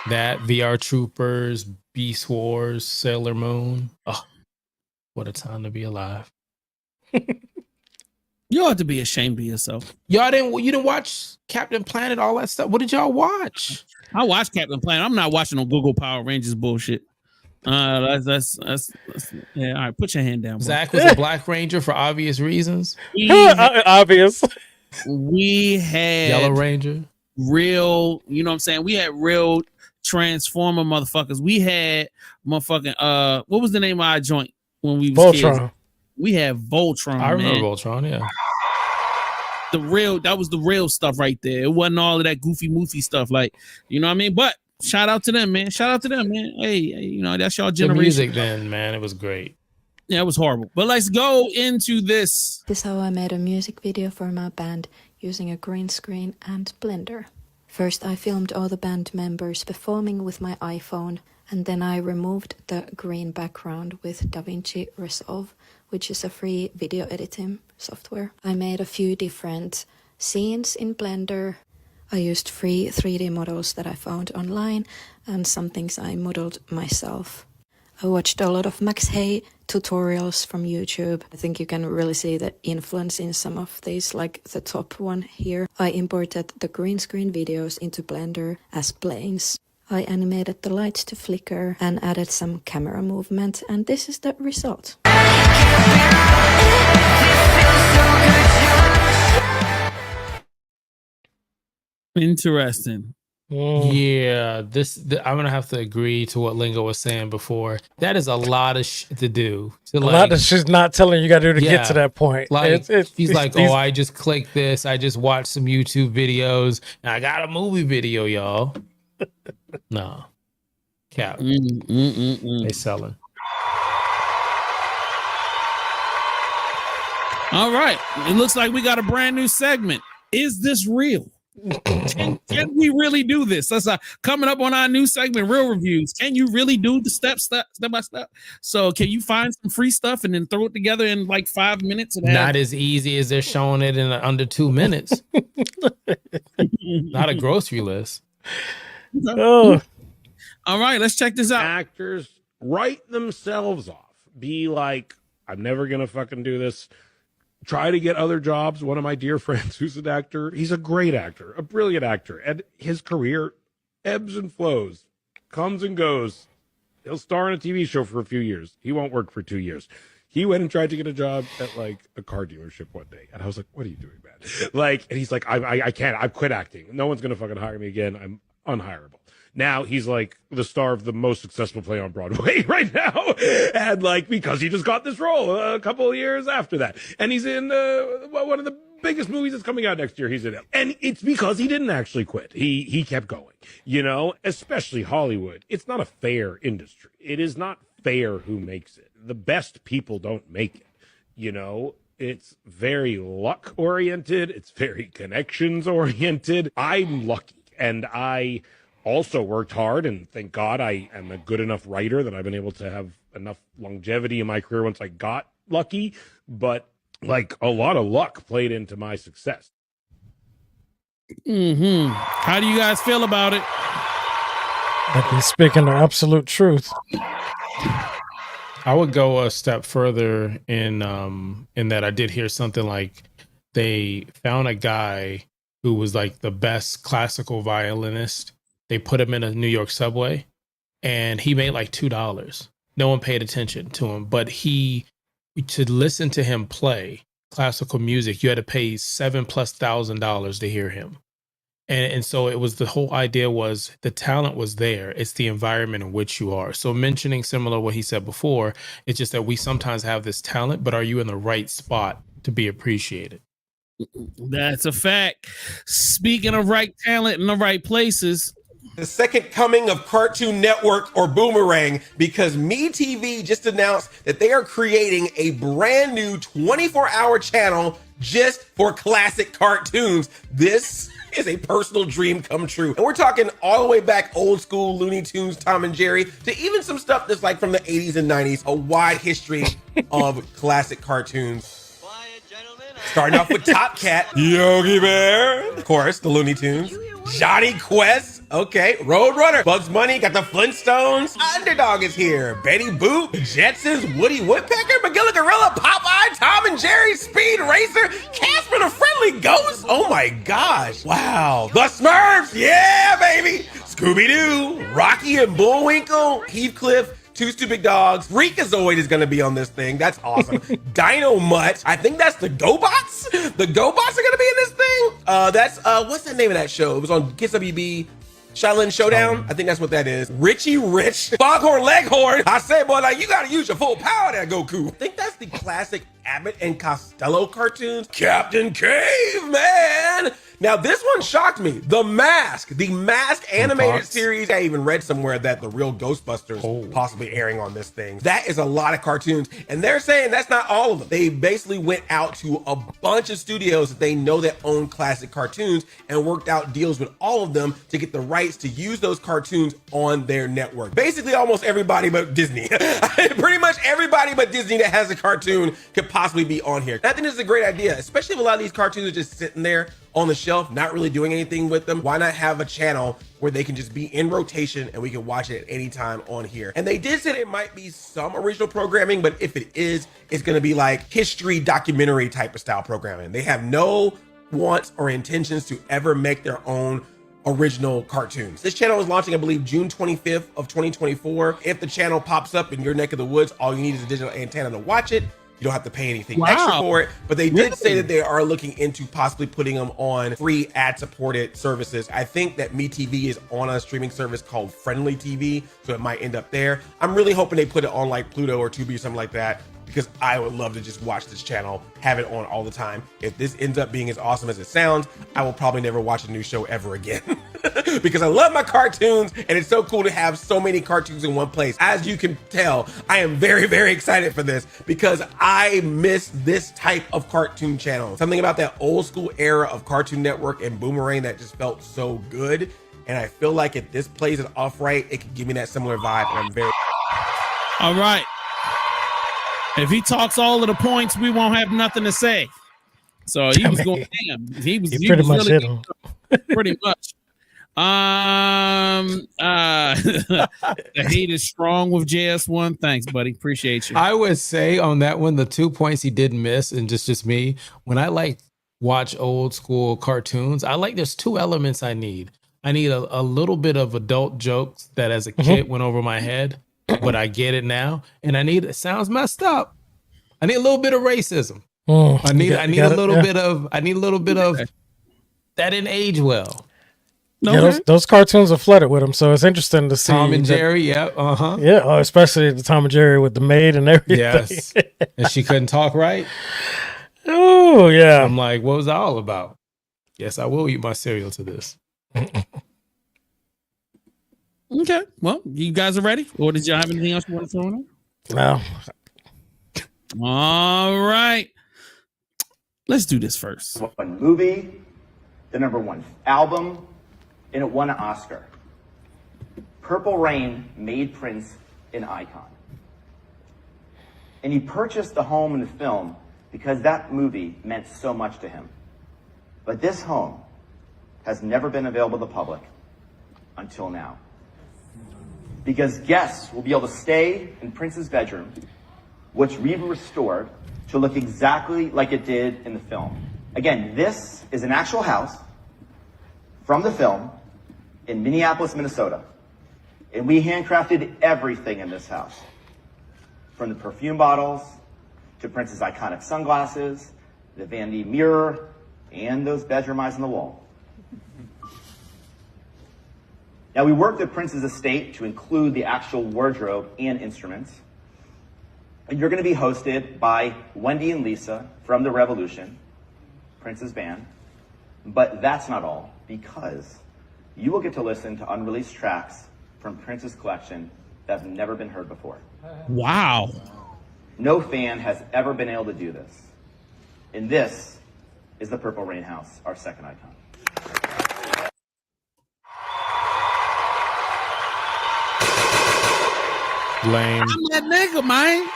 That, VR Troopers, Beast Wars, Sailor Moon. Oh, what a time to be alive. You ought to be ashamed of yourself. You didn't watch Captain Planet, all that stuff? What did y'all watch? I watched Captain Planet. I'm not watching no Google Power Rangers bullshit. That's yeah. All right, put your hand down, bro. Zach was a Black Ranger for obvious reasons. Obvious. We had Yellow Ranger. Real, you know what I'm saying? We had real Transformer motherfuckers. We had motherfucking what was the name of our joint when we was Voltron. kids? We had Voltron. I remember man. Voltron, yeah. That was the real stuff right there. It wasn't all of that goofy moofy stuff, like, you know what I mean? But shout out to them, man. Hey, that's y'all generation. The music then, man, it was great. Yeah, it was horrible. But let's go into this. This is how I made a music video for my band using a green screen and Blender. First, I filmed all the band members performing with my iPhone, and then I removed the green background with DaVinci Resolve, which is a free video editing software. I made a few different scenes in Blender. I used free 3D models that I found online and some things I modeled myself. I watched a lot of Max Hay tutorials from YouTube. I think you can really see the influence in some of these, like the top one here. I imported the green screen videos into Blender as planes. I animated the lights to flicker and added some camera movement, and this is the result. Interesting. Yeah, I'm gonna have to agree to what Lingo was saying before. That is a lot of shit to do. A lot of shit's not telling you got to do to get to that point. Like he's like, oh, I just clicked this. I just watched some YouTube videos, and I got a movie video, y'all. No, cap. They selling. All right, it looks like we got a brand new segment. Is this real? Can we really do this? That's coming up on our new segment, Real Reviews. Can you really do the step by step? So can you find some free stuff and then throw it together in like 5 minutes? And Not as easy as they're showing it in under 2 minutes. Not a grocery list. Oh. All right, let's check this out. Actors write themselves off. Be like, I'm never going to fucking do this. Try to get other jobs. One of my dear friends who's an actor, he's a great actor, a brilliant actor, and his career ebbs and flows, comes and goes. He'll star in a TV show for a few years. He won't work for 2 years. He went and tried to get a job at like a car dealership one day. And I was like, what are you doing, man? Like, and he's like, I can't, I've quit acting. No one's going to fucking hire me again. I'm unhireable. Now he's like the star of the most successful play on Broadway right now. And like, because he just got this role a couple of years after that. And he's in one of the biggest movies that's coming out next year. He's in it. And it's because he didn't actually quit. He kept going, especially Hollywood. It's not a fair industry. It is not fair who makes it. The best people don't make it, It's very luck oriented. It's very connections oriented. I'm lucky, and I also worked hard, and thank God I am a good enough writer that I've been able to have enough longevity in my career once I got lucky. But like, a lot of luck played into my success. How do you guys feel about it? But he's speaking the absolute truth. I would go a step further in that I did hear something like they found a guy who was like the best classical violinist. They put him in a New York subway and he made like $2. No one paid attention to him, but to listen to him play classical music, you had to pay $7,000+ to hear him. And so it was, the whole idea was the talent was there. It's the environment in which you are. So mentioning similar to what he said before, it's just that we sometimes have this talent, but are you in the right spot to be appreciated? That's a fact. Speaking of right talent in the right places, the second coming of Cartoon Network, or Boomerang, because MeTV just announced that they are creating a brand new 24-hour channel just for classic cartoons. This is a personal dream come true. And we're talking all the way back old school Looney Tunes, Tom and Jerry, to even some stuff that's like from the 80s and 90s, a wide history of classic cartoons. Starting off with Top Cat, Yogi Bear, of course, the Looney Tunes, Johnny Quest, okay, Roadrunner, Bugs Bunny, got the Flintstones, Underdog is here, Betty Boop, Jetsons, Woody Woodpecker, Magilla Gorilla, Popeye, Tom and Jerry, Speed Racer, Casper the Friendly Ghost, oh my gosh, wow, the Smurfs, yeah baby, Scooby-Doo, Rocky and Bullwinkle, Heathcliff, Two Stupid Dogs, Freakazoid is gonna be on this thing. That's awesome. Dino Mutt. I think that's the GoBots. The GoBots are gonna be in this thing. That's what's the name of that show? It was on Kids WB. Shaolin Showdown. I think that's what that is. Richie Rich. Foghorn Leghorn. I say, boy, like, you gotta use your full power there, Goku. I think that's the classic Abbott and Costello cartoons. Captain Caveman. Now, this one shocked me. The Mask animated series. I even read somewhere that the real Ghostbusters possibly airing on this thing. That is a lot of cartoons. And they're saying that's not all of them. They basically went out to a bunch of studios that they know that own classic cartoons and worked out deals with all of them to get the rights to use those cartoons on their network. Basically, almost everybody but Disney. Pretty much everybody but Disney that has a cartoon could possibly be on here. And I think this is a great idea, especially if a lot of these cartoons are just sitting there on the shelf, not really doing anything with them. Why not have a channel where they can just be in rotation and we can watch it at any time on here? And they did say there might be some original programming, but if it is, it's gonna be like history documentary type of style programming. They have no wants or intentions to ever make their own original cartoons. This channel is launching, I believe, June 25th of 2024. If the channel pops up in your neck of the woods, all you need is a digital antenna to watch it. You don't have to pay anything extra for it, but they did say that they are looking into possibly putting them on free ad-supported services. I think that MeTV is on a streaming service called Friendly TV, so it might end up there. I'm really hoping they put it on like Pluto or Tubi or something like that, because I would love to just watch this channel, have it on all the time. If this ends up being as awesome as it sounds, I will probably never watch a new show ever again. Because I love my cartoons, and it's so cool to have so many cartoons in one place. As you can tell, I am very, very excited for this because I miss this type of cartoon channel. Something about that old school era of Cartoon Network and Boomerang that just felt so good. And I feel like if this plays it off right, it could give me that similar vibe, and I'm very... All right. If he talks all of the points, we won't have nothing to say. So he was going damn. He pretty much really hit him. Pretty much. The hate is strong with JS1. Thanks, buddy. Appreciate you. I would say on that one, the 2 points he did miss, and just me, when I like watch old school cartoons, there's two elements I need. I need a little bit of adult jokes that as a kid went over my head, but I get it now. And it sounds messed up. I need a little bit of racism. I need a little bit of that didn't age well. Yeah, those cartoons are flooded with them, so it's interesting to see. Tom and Jerry, yeah, yeah, especially the Tom and Jerry with the maid and everything. Yes, and she couldn't talk right. Oh yeah, so I'm like, what was that all about? Yes, I will eat my cereal to this. Okay, well, you guys are ready, or did y'all have anything else you want to throw in? No. All right. Let's do this first. One movie, the #1 album, and it won an Oscar. Purple Rain made Prince an icon. And he purchased the home and the film because that movie meant so much to him. But this home has never been available to the public until now. Because guests will be able to stay in Prince's bedroom, which we've restored to look exactly like it did in the film. Again, this is an actual house from the film in Minneapolis, Minnesota. And we handcrafted everything in this house. From the perfume bottles, to Prince's iconic sunglasses, the vanity mirror, and those bedroom eyes on the wall. Now, we worked with Prince's estate to include the actual wardrobe and instruments. And you're going to be hosted by Wendy and Lisa from The Revolution, Prince's band. But that's not all, because you will get to listen to unreleased tracks from Prince's collection that have never been heard before. Wow. No fan has ever been able to do this. And this is the Purple Rain House, our second icon. Lame. I'm that nigga, man.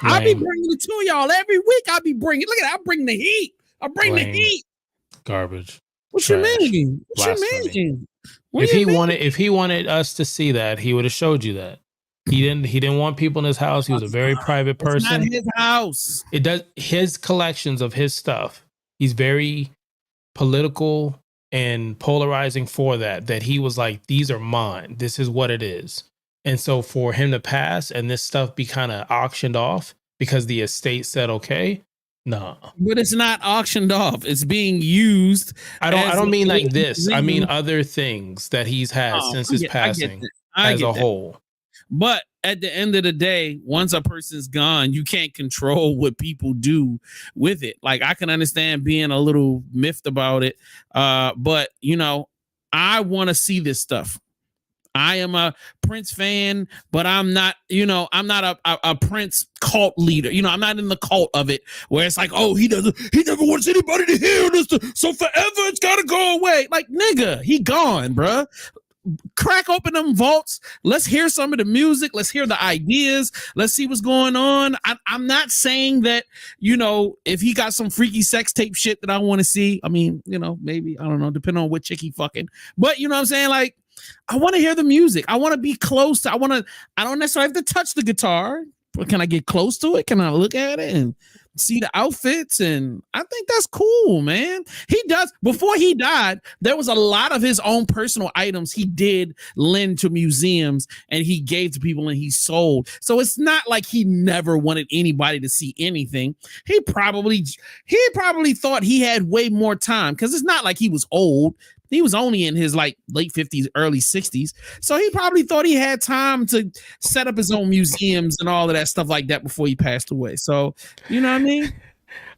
I be bringing it to y'all every week. I be bringing. Look at that. I bring the heat. I bring the heat. Garbage. What Trash. you mean? What Blasphemy. you mean? If he wanted us to see that, he would have showed you that. He didn't want people in his house. He was a very private person. It's not his house. It does his collections of his stuff. He's very political and polarizing for that he was like, these are mine. This is what it is. And so for him to pass and this stuff be kind of auctioned off because the estate said okay, no. But it's not auctioned off. It's being used. I don't mean like this. I mean other things that he's had since his passing as a whole. But at the end of the day, once a person's gone, you can't control what people do with it. Like, I can understand being a little miffed about it. But you know, I want to see this stuff. I am a Prince fan, but I'm not, I'm not a Prince cult leader. I'm not in the cult of it where it's like, oh, he never wants anybody to hear this. So forever it's got to go away. Like, nigga, he gone, bruh. Crack open them vaults. Let's hear some of the music. Let's hear the ideas. Let's see what's going on. I'm not saying that, if he got some freaky sex tape shit that I want to see, I mean, maybe, I don't know, depending on what chick he fucking, but you know what I'm saying? Like, I want to hear the music. I want to be close to, I don't necessarily have to touch the guitar, but can I get close to it? Can I look at it and see the outfits? And I think that's cool, man. He does. Before he died, there was a lot of his own personal items he did lend to museums and he gave to people and he sold. So it's not like he never wanted anybody to see anything. He probably thought he had way more time, because it's not like he was old. He was only in his late 50s, early 60s. So he probably thought he had time to set up his own museums and all of that stuff like that before he passed away. So, you know what I mean?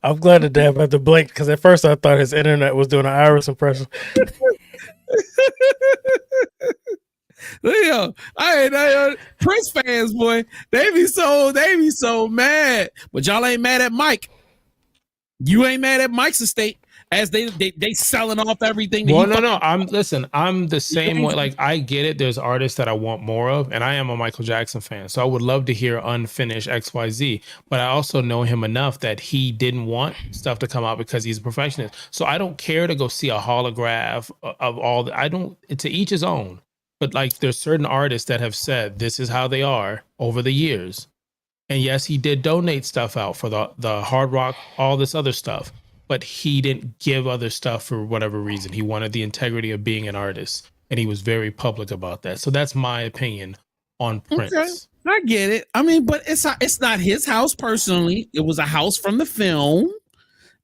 I'm glad that Dab had to blink, because at first I thought his internet was doing an Iris impression. Prince fans, boy, they be so mad. But y'all ain't mad at Mike. You ain't mad at Mike's estate. As they selling off everything. Well, no. I'm the same way. Like, I get it. There's artists that I want more of, and I am a Michael Jackson fan, so I would love to hear unfinished XYZ. But I also know him enough that he didn't want stuff to come out because he's a perfectionist. So I don't care to go see a holograph of all. To each his own. But like, there's certain artists that have said this is how they are over the years. And yes, he did donate stuff out for the Hard Rock, all this other stuff. But he didn't give other stuff for whatever reason. He wanted the integrity of being an artist, and he was very public about that. So that's my opinion on Prince. Okay, I get it. I mean, but it's not his house personally. It was a house from the film.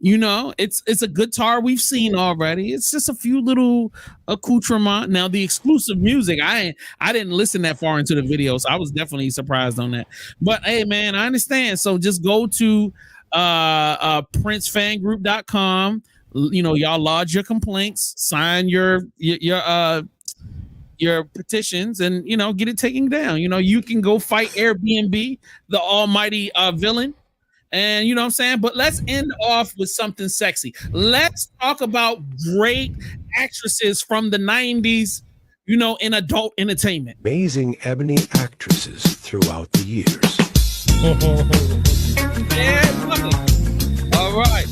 It's a guitar we've seen already. It's just a few little accoutrements. Now, the exclusive music, I didn't listen that far into the video, so I was definitely surprised on that. But hey, man, I understand. So just go to princefangroup.com. Y'all lodge your complaints, sign your petitions, and get it taken down. You can go fight Airbnb, the almighty villain, And you know what I'm saying? But let's end off with something sexy. Let's talk about great actresses from the 90s, in adult entertainment. Amazing ebony actresses throughout the years. Yeah, all right.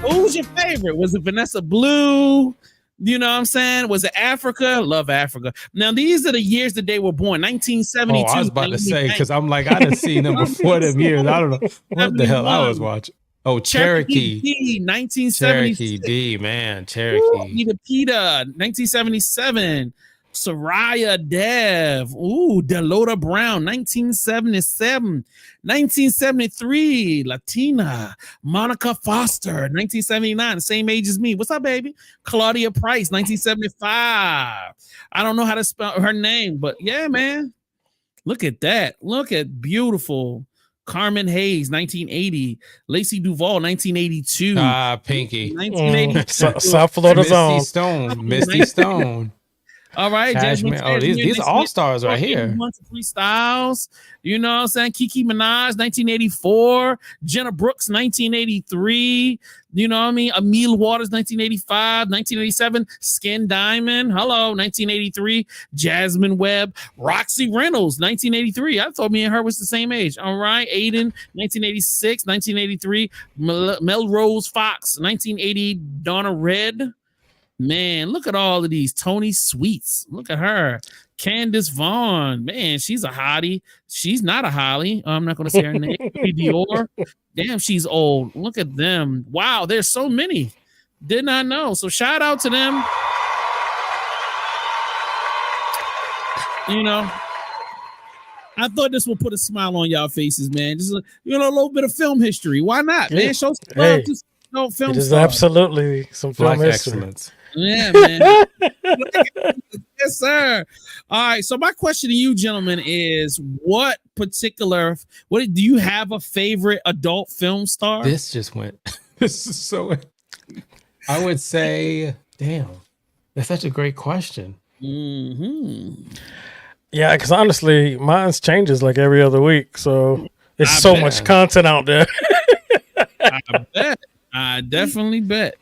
Who's your favorite? Was it Vanessa Blue? You know what I'm saying? Was it Africa? Love Africa. Now, these are the years that they were born. 1972. Oh, I was about to say, because I'm like, I done seen them before them years. I don't know what the hell I was watching. Oh, Cherokee. D, 1976. Cherokee D, man. Cherokee. Pita, 1977. Soraya Dev. Ooh, Delota Brown, 1977. 1973, Latina. Monica Foster, 1979, same age as me. What's up, baby? Claudia Price, 1975. I don't know how to spell her name, but yeah, man. Look at that. Look at beautiful Carmen Hayes, 1980. Lacey Duvall, 1982. Pinky. 1982. South Florida's own. Misty Stone. All right, Jasmine. Oh, these are all stars right here. Freestyles, you know what I'm saying? Kiki Minaj, 1984. Jenna Brooks, 1983. You know what I mean? Emile Waters, 1985. 1987. Skin Diamond, hello, 1983. Jasmine Webb. Roxy Reynolds, 1983. I thought me and her was the same age. All right, Aiden, 1986. 1983. Melrose Fox, 1980. Donna Red. Man, look at all of these. Tony Sweets. Look at her. Candace Vaughn. Man, she's a hottie. She's not a Holly. I'm not going to say her name. Dior. Damn, she's old. Look at them. Wow, there's so many. Did not know. So shout out to them. You know, I thought this would put a smile on y'all faces, man. Just a little bit of film history. Why not, man? Show some love to film it is stars. absolutely some film history. Excellence. Yeah, man. Yes, sir. All right. So my question to you, gentlemen, is what do you have a favorite adult film star? This just went. This is so. I would say, damn, that's such a great question. Mm-hmm. Yeah, because honestly, mine's changes like every other week. So it's so much content out there. I bet. I definitely bet.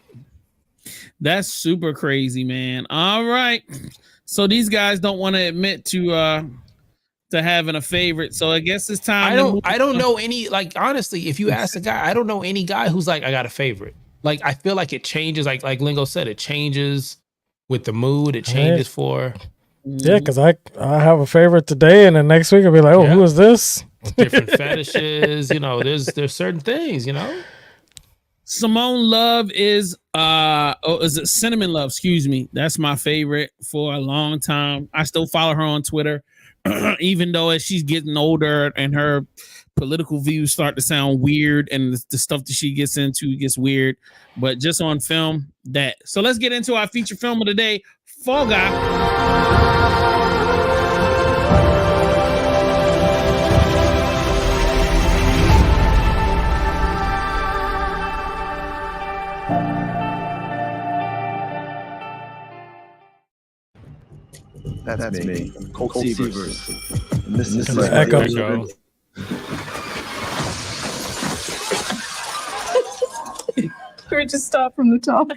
That's super crazy, man. All right. So these guys don't want to admit to having a favorite. So I guess it's time. I don't know any, like, honestly, if you ask a guy, I don't know any guy who's like, I got a favorite. Like, I feel like it changes. Like Lingo said, it changes with the mood. It changes for. Yeah, because I have a favorite today, and then next week I'll be like, oh, who is this? Different fetishes. There's certain things, Simone Love is is it Cinnamon Love? Excuse me. That's my favorite for a long time. I still follow her on Twitter, even though as she's getting older and her political views start to sound weird and the stuff that she gets into gets weird. But just on film, that. So let's get into our feature film of the day, Fall Guy. That's me, Colt Sievers. And this is Echo. Or just stop from the top.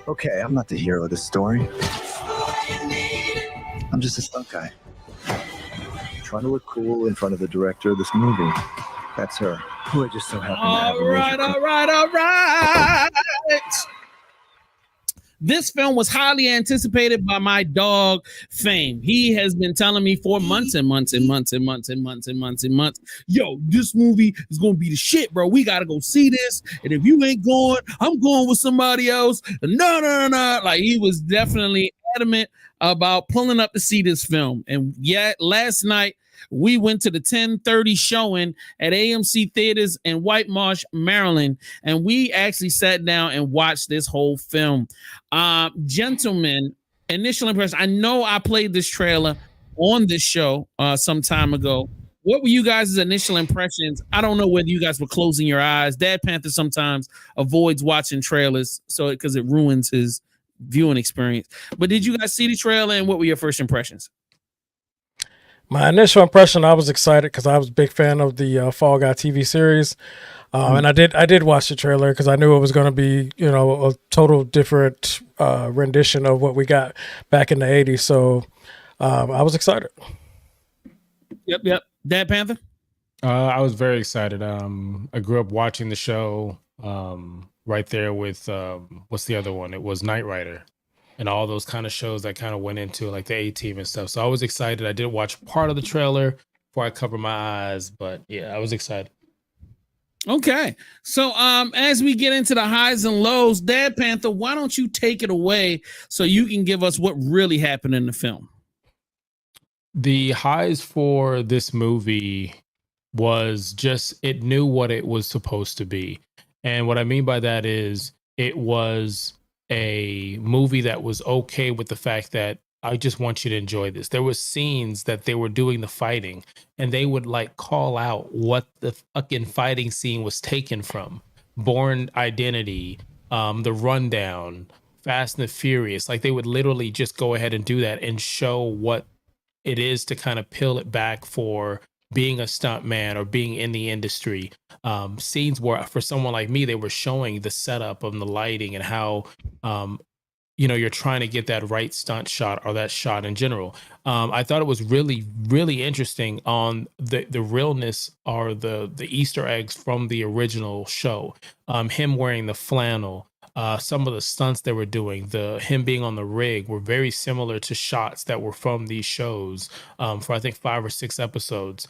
Okay, I'm not the hero of this story. I'm just a stunt guy. trying to look cool in front of the director of this movie. That's her, who I just so happen to have a major All right. This film was highly anticipated by my dog, Fame. He has been telling me for months and months, yo, this movie is going to be the shit, bro. We got to go see this. And if you ain't going, I'm going with somebody else. No. Like, he was definitely adamant about pulling up to see this film. And yet, last night, we went to the 10:30 showing at AMC Theaters in White Marsh, Maryland, and we actually sat down and watched this whole film. Gentlemen, initial impression. I know I played this trailer on this show some time ago. What were you guys' initial impressions? I don't know whether you guys were closing your eyes. Dad Panther sometimes avoids watching trailers because it ruins his viewing experience. But did you guys see the trailer, and what were your first impressions? My initial impression, I was excited because I was a big fan of the Fall Guy TV series, and I did watch the trailer because I knew it was going to be, you know, a total different rendition of what we got back in the '80s. So I was excited. Yep. Dad Panther. I was very excited. I grew up watching the show right there with what's the other one? It was Knight Rider and all those kind of shows that kind of went into like the A-Team and stuff. So I was excited. I did watch part of the trailer before I covered my eyes, but yeah, I was excited. Okay. So as we get into the highs and lows, Dad Panther, why don't you take it away so you can give us what really happened in the film? The highs for this movie was just it knew what it was supposed to be. And what I mean by that is it was a movie that was okay with the fact that I just want you to enjoy this. There were scenes that they were doing the fighting and they would like call out what the fucking fighting scene was taken from. Born Identity, The Rundown, Fast and the Furious. Like they would literally just go ahead and do that and show what it is to kind of peel it back for being a stunt man or being in the industry. Scenes where for someone like me, they were showing the setup of the lighting and how, you know, you're trying to get that right stunt shot or that shot in general. I thought it was really, really interesting on the realness or the Easter eggs from the original show. Him wearing the flannel, some of the stunts they were doing, him being on the rig were very similar to shots that were from these shows for I think 5 or 6 episodes.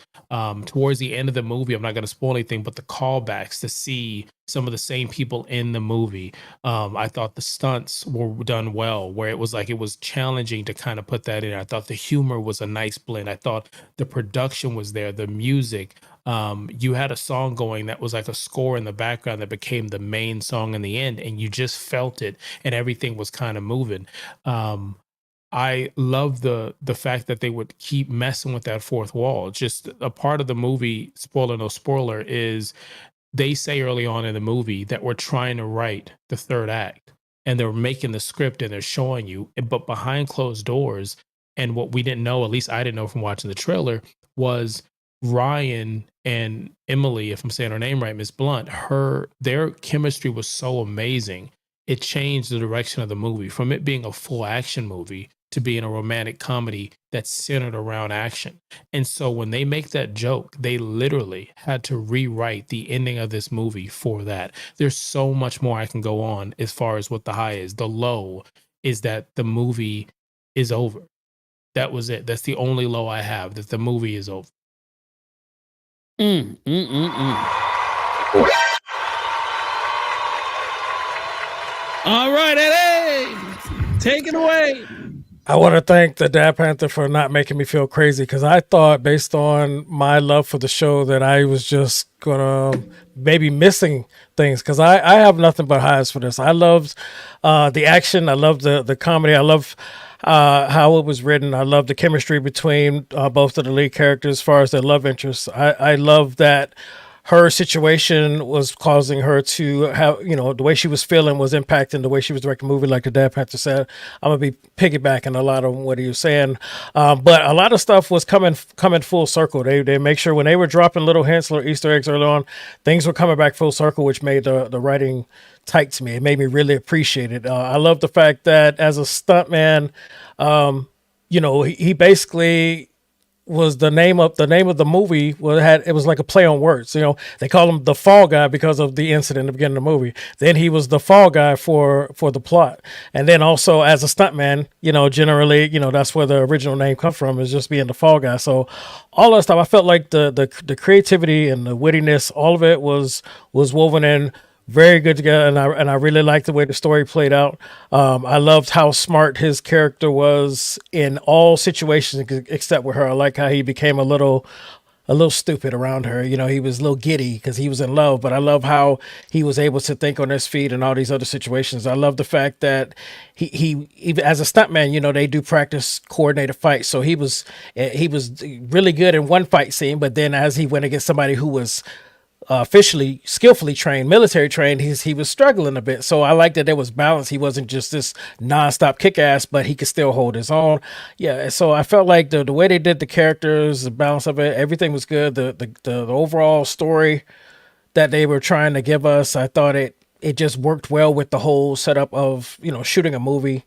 Towards the end of the movie, I'm not going to spoil anything, but the callbacks to see some of the same people in the movie. I thought the stunts were done well, where it was like it was challenging to kind of put that in. I thought the humor was a nice blend. I thought the production was there, the music. You had a song going that was like a score in the background that became the main song in the end, and you just felt it, and everything was kind of moving. I love the fact that they would keep messing with that fourth wall. Just a part of the movie, spoiler no spoiler, is they say early on in the movie that we're trying to write the third act and they're making the script and they're showing you, but behind closed doors, and what we didn't know, at least I didn't know from watching the trailer, was Ryan and Emily, if I'm saying her name right, Miss Blunt, their chemistry was so amazing. It changed the direction of the movie from it being a full action movie to being a romantic comedy that's centered around action. And so when they make that joke, they literally had to rewrite the ending of this movie for that. There's so much more I can go on as far as what the high is. The low is that the movie is over. That was it. That's the only low I have, that the movie is over. All right, Eddie, take it away. I want to thank the Dad Panther for not making me feel crazy, because I thought, based on my love for the show, that I was just gonna maybe missing things, because I have nothing but highs for this. I loved the action. I loved the comedy. I love how it was written. I love the chemistry between both of the lead characters as far as their love interests. I love that her situation was causing her to have, you know, the way she was feeling was impacting the way she was directing the movie. Like the Dad Panther said, I'm gonna be piggybacking a lot of what he was saying, but a lot of stuff was coming full circle. They make sure when they were dropping little hints, little Easter eggs early on, things were coming back full circle, which made the writing tight to me. It made me really appreciate it. I love the fact that as a stuntman, you know, he basically was the name of the movie. It was like a play on words. You know, they call him the Fall Guy because of the incident at the beginning of the movie. Then he was the Fall Guy for the plot. And then also as a stuntman, you know, generally, you know, that's where the original name comes from, is just being the Fall Guy. So all that stuff, I felt like the creativity and the wittiness, all of it was woven in very good together, and I really liked the way the story played out. I loved how smart his character was in all situations except with her. I like how he became a little stupid around her. You know, he was a little giddy because he was in love, but I love how he was able to think on his feet in all these other situations. I love the fact that he even as a stuntman, you know, they do practice coordinated fights. So he was really good in one fight scene, but then as he went against somebody who was officially skillfully trained, military trained, he was struggling a bit. So I like that there was balance. He wasn't just this nonstop kick ass, but he could still hold his own. Yeah. So I felt like the way they did the characters, the balance of it, everything was good. The overall story that they were trying to give us, I thought it just worked well with the whole setup of, shooting a movie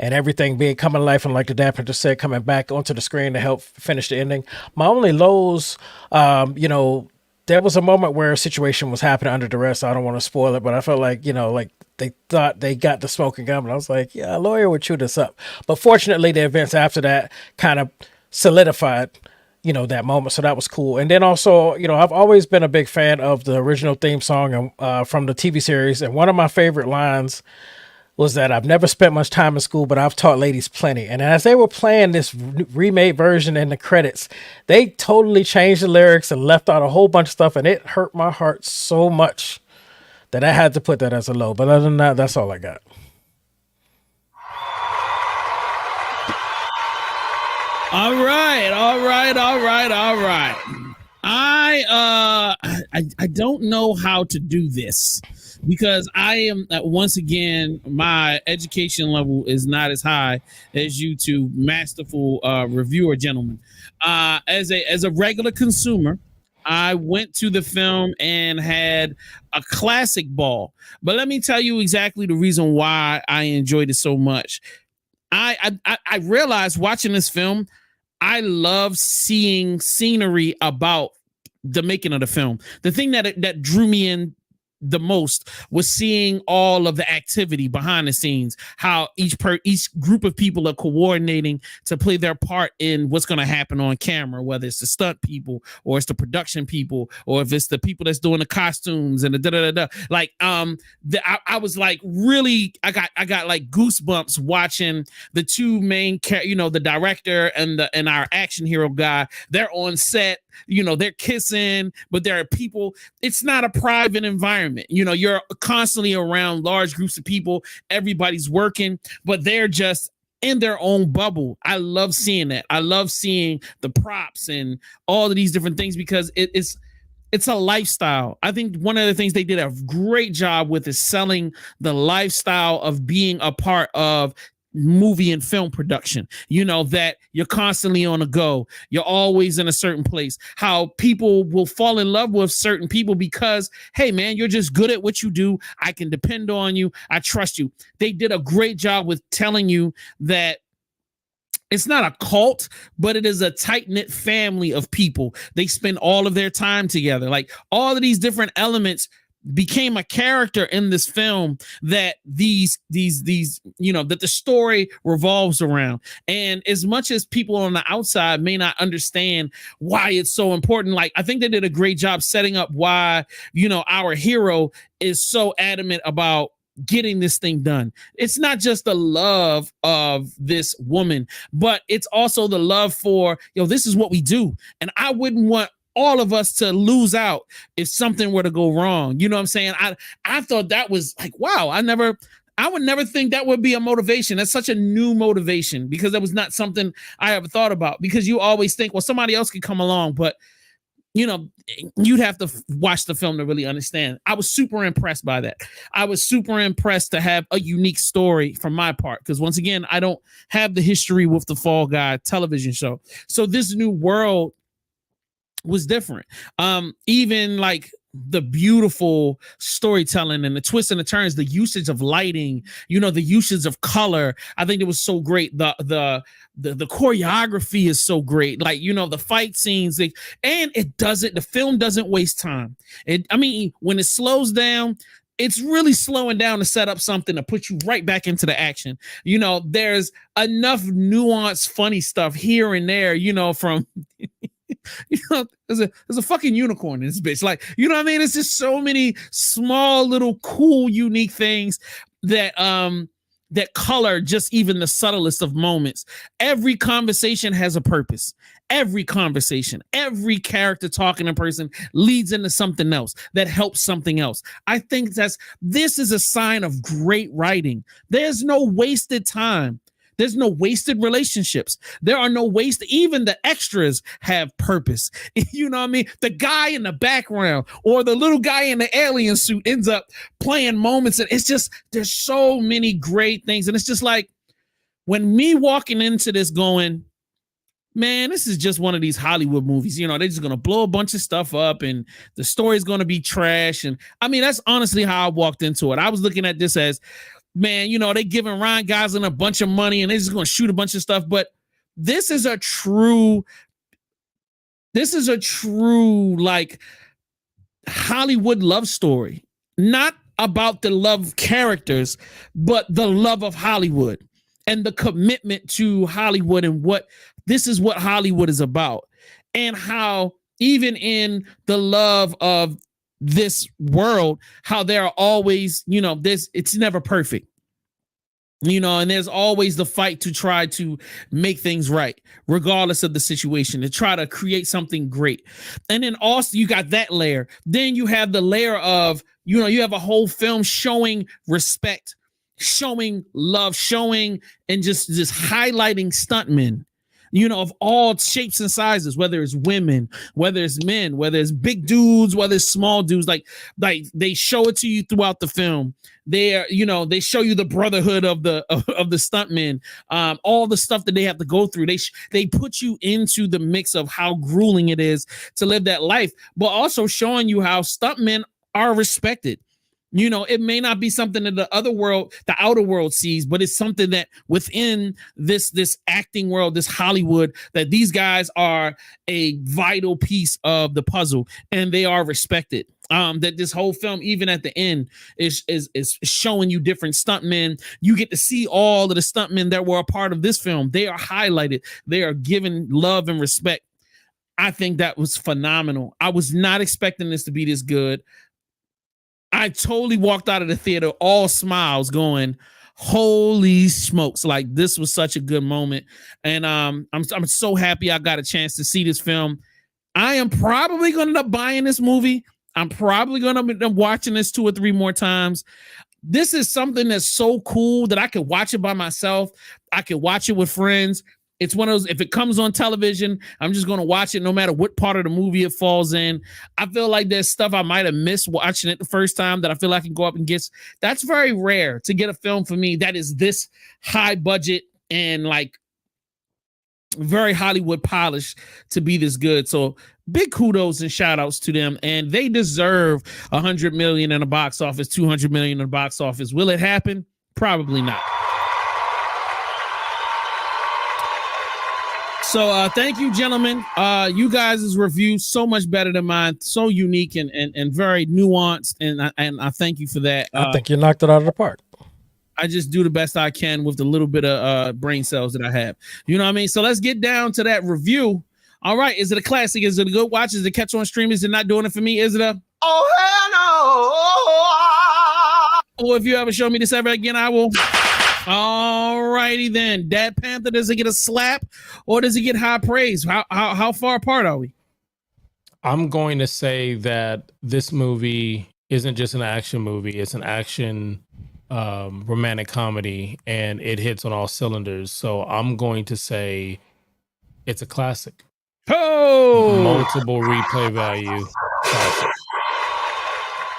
and everything being coming to life, and like the Dapper just said, coming back onto the screen to help finish the ending. My only lows, there was a moment where a situation was happening under duress. I don't want to spoil it, but I felt like, like they thought they got the smoking gun, and I was like, yeah, a lawyer would chew this up. But fortunately, the events after that kind of solidified that moment. So that was cool. And then also, I've always been a big fan of the original theme song from the TV series. And one of my favorite lines was that I've never spent much time in school, but I've taught ladies plenty. And as they were playing this remade version in the credits, they totally changed the lyrics and left out a whole bunch of stuff. And it hurt my heart so much that I had to put that as a low. But other than that, that's all I got. All right. I don't know how to do this because I am once again, my education level is not as high as you two masterful reviewer gentlemen. As a regular consumer, I went to the film and had a classic ball. But let me tell you exactly the reason why I enjoyed it so much. I realized watching this film, I love seeing scenery about the making of the film. The thing that drew me in the most was seeing all of the activity behind the scenes, how each group of people are coordinating to play their part in what's going to happen on camera, whether it's the stunt people or it's the production people or if it's the people that's doing the costumes and the da-da-da-da. Like I was like really I got like goosebumps watching the two main the director and our action hero guy. They're on set, they're kissing, but there are people. It's not a private environment. You're constantly around large groups of people. Everybody's working, but they're just in their own bubble. I love seeing that. I love seeing the props and all of these different things because it's a lifestyle. I think one of the things they did a great job with is selling the lifestyle of being a part of movie and film production, that you're constantly on the go, you're always in a certain place, how people will fall in love with certain people because, hey man, you're just good at what you do, I can depend on you, I trust you. They did a great job with telling you that it's not a cult, but it is a tight-knit family of people. They spend all of their time together. Like all of these different elements became a character in this film that these that the story revolves around. And as much as people on the outside may not understand why it's so important, like I think they did a great job setting up why our hero is so adamant about getting this thing done. It's not just the love of this woman, but it's also the love for, this is what we do. And I wouldn't want all of us to lose out if something were to go wrong. You know what I'm saying? I thought that was like, wow, I would never think that would be a motivation. That's such a new motivation because that was not something I ever thought about, because you always think, well, somebody else could come along, but you'd have to watch the film to really understand. I was super impressed by that. I was super impressed to have a unique story from my part, because once again, I don't have the history with the Fall Guy television show. So this new world was different. Even like the beautiful storytelling and the twists and the turns, the usage of lighting, the usage of color. I think it was so great. The choreography is so great. Like, the fight scenes, and the film doesn't waste time. When it slows down, it's really slowing down to set up something to put you right back into the action. There's enough nuanced, funny stuff here and there, from there's a fucking unicorn in this bitch. Like, it's just so many small little cool unique things that color just even the subtlest of moments. Every conversation has a purpose. Every conversation, every character talking in person leads into something else that helps something else. I think this is a sign of great writing. There's no wasted time. There's no wasted relationships. There are no waste. Even the extras have purpose. You know what I mean? The guy in the background or the little guy in the alien suit ends up playing moments. And it's just, there's so many great things. And it's just like, when me walking into this going, man, this is just one of these Hollywood movies. You know, they're just going to blow a bunch of stuff up and the story's going to be trash. And I mean, that's honestly how I walked into it. I was looking at this as, man, you know, they giving Ryan Gosling a bunch of money and they're just going to shoot a bunch of stuff. But this is a true like Hollywood love story, not about the love characters, but the love of Hollywood and the commitment to Hollywood and what this is what Hollywood is about, and how even in the love of this world, how there are always, you know, it's never perfect, you know, and there's always the fight to try to make things right, regardless of the situation, to try to create something great. And then also you got that layer. Then you have the layer of, you know, you have a whole film showing respect, showing love, showing and just highlighting stuntmen, you know, of all shapes and sizes, whether it's women, whether it's men, whether it's big dudes, whether it's small dudes, like they show it to you throughout the film. They show you the brotherhood of the stuntmen, all the stuff that they have to go through. They put you into the mix of how grueling it is to live that life, but also showing you how stuntmen are respected. You know, it may not be something that the outer world sees, but it's something that within this acting world, this Hollywood, that these guys are a vital piece of the puzzle and they are respected. That this whole film, even at the end, is showing you different stuntmen. You get to see all of the stuntmen that were a part of this film. They are highlighted. They are given love and respect. I think that was phenomenal. I was not expecting this to be this good. I totally walked out of the theater all smiles going, holy smokes, like this was such a good moment. And I'm so happy I got a chance to see this film. I am probably going to end up buying this movie. I'm probably going to be watching this 2 or 3 more times. This is something that's so cool that I could watch it by myself. I could watch it with friends. It's one of those, if it comes on television, I'm just going to watch it no matter what part of the movie it falls in. I feel like there's stuff I might have missed watching it the first time that I feel I can go up and get. That's very rare to get a film for me that is this high budget and like very Hollywood polished to be this good. So big kudos and shout outs to them. And they deserve 100 million in the box office, 200 million in the box office. Will it happen? Probably not. So thank you, gentlemen. You guys' review so much better than mine, so unique and very nuanced, and I thank you for that. I think you knocked it out of the park. I just do the best I can with the little bit of brain cells that I have. You know what I mean? So let's get down to that review. All right, is it a classic? Is it a good watch? Is it catch on stream? Is it not doing it for me? Is it a oh, if you ever show me this ever again, I will. All righty then. Dad Panther, does it get a slap or does it get high praise? How far apart are we? I'm going to say that this movie isn't just an action movie. It's an action romantic comedy, and it hits on all cylinders. So I'm going to say it's a classic. Oh! Multiple replay value. Classic.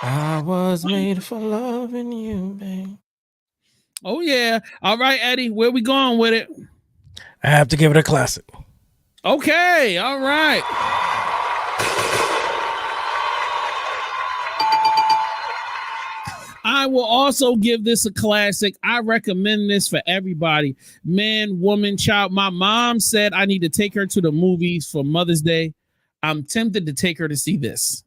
I was made for loving you, babe. Oh, yeah. All right, Eddie, where we going with it? I have to give it a classic. Okay. All right. I will also give this a classic. I recommend this for everybody. Man, woman, child. My mom said I need to take her to the movies for Mother's Day. I'm tempted to take her to see this.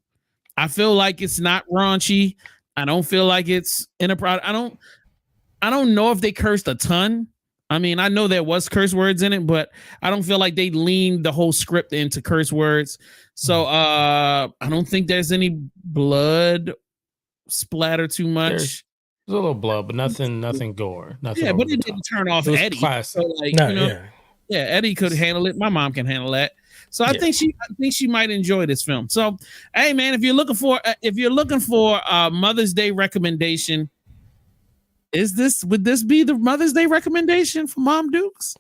I feel like it's not raunchy. I don't feel like it's inappropriate. I don't know if they cursed a ton. I mean, I know there was curse words in it, but I don't feel like they leaned the whole script into curse words. So I don't think there's any blood splatter too much. There's a little blood, but nothing gore. Nothing. Yeah, but it didn't turn off Eddie. Classic. So like, yeah, Eddie could handle it. My mom can handle that. So I think she might enjoy this film. So, hey man, if you're looking for a Mother's Day recommendation, Would this be the Mother's Day recommendation for Mom Dukes?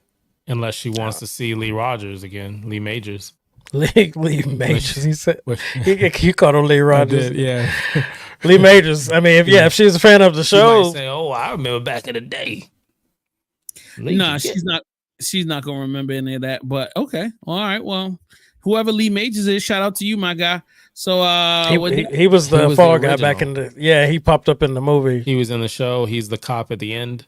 Unless she wants to see Lee Rogers again, Lee Majors. Lee Majors. He said he called him Lee Rogers. Yeah. Lee Majors. I mean, if she's a fan of the She show, might say, "Oh, I remember back in the day." No, she's not. She's not gonna remember any of that. But okay, all right. Well, whoever Lee Majors is, shout out to you, my guy. So he was the fall guy back in the. Yeah, he popped up in the movie. He was in the show. He's the cop at the end.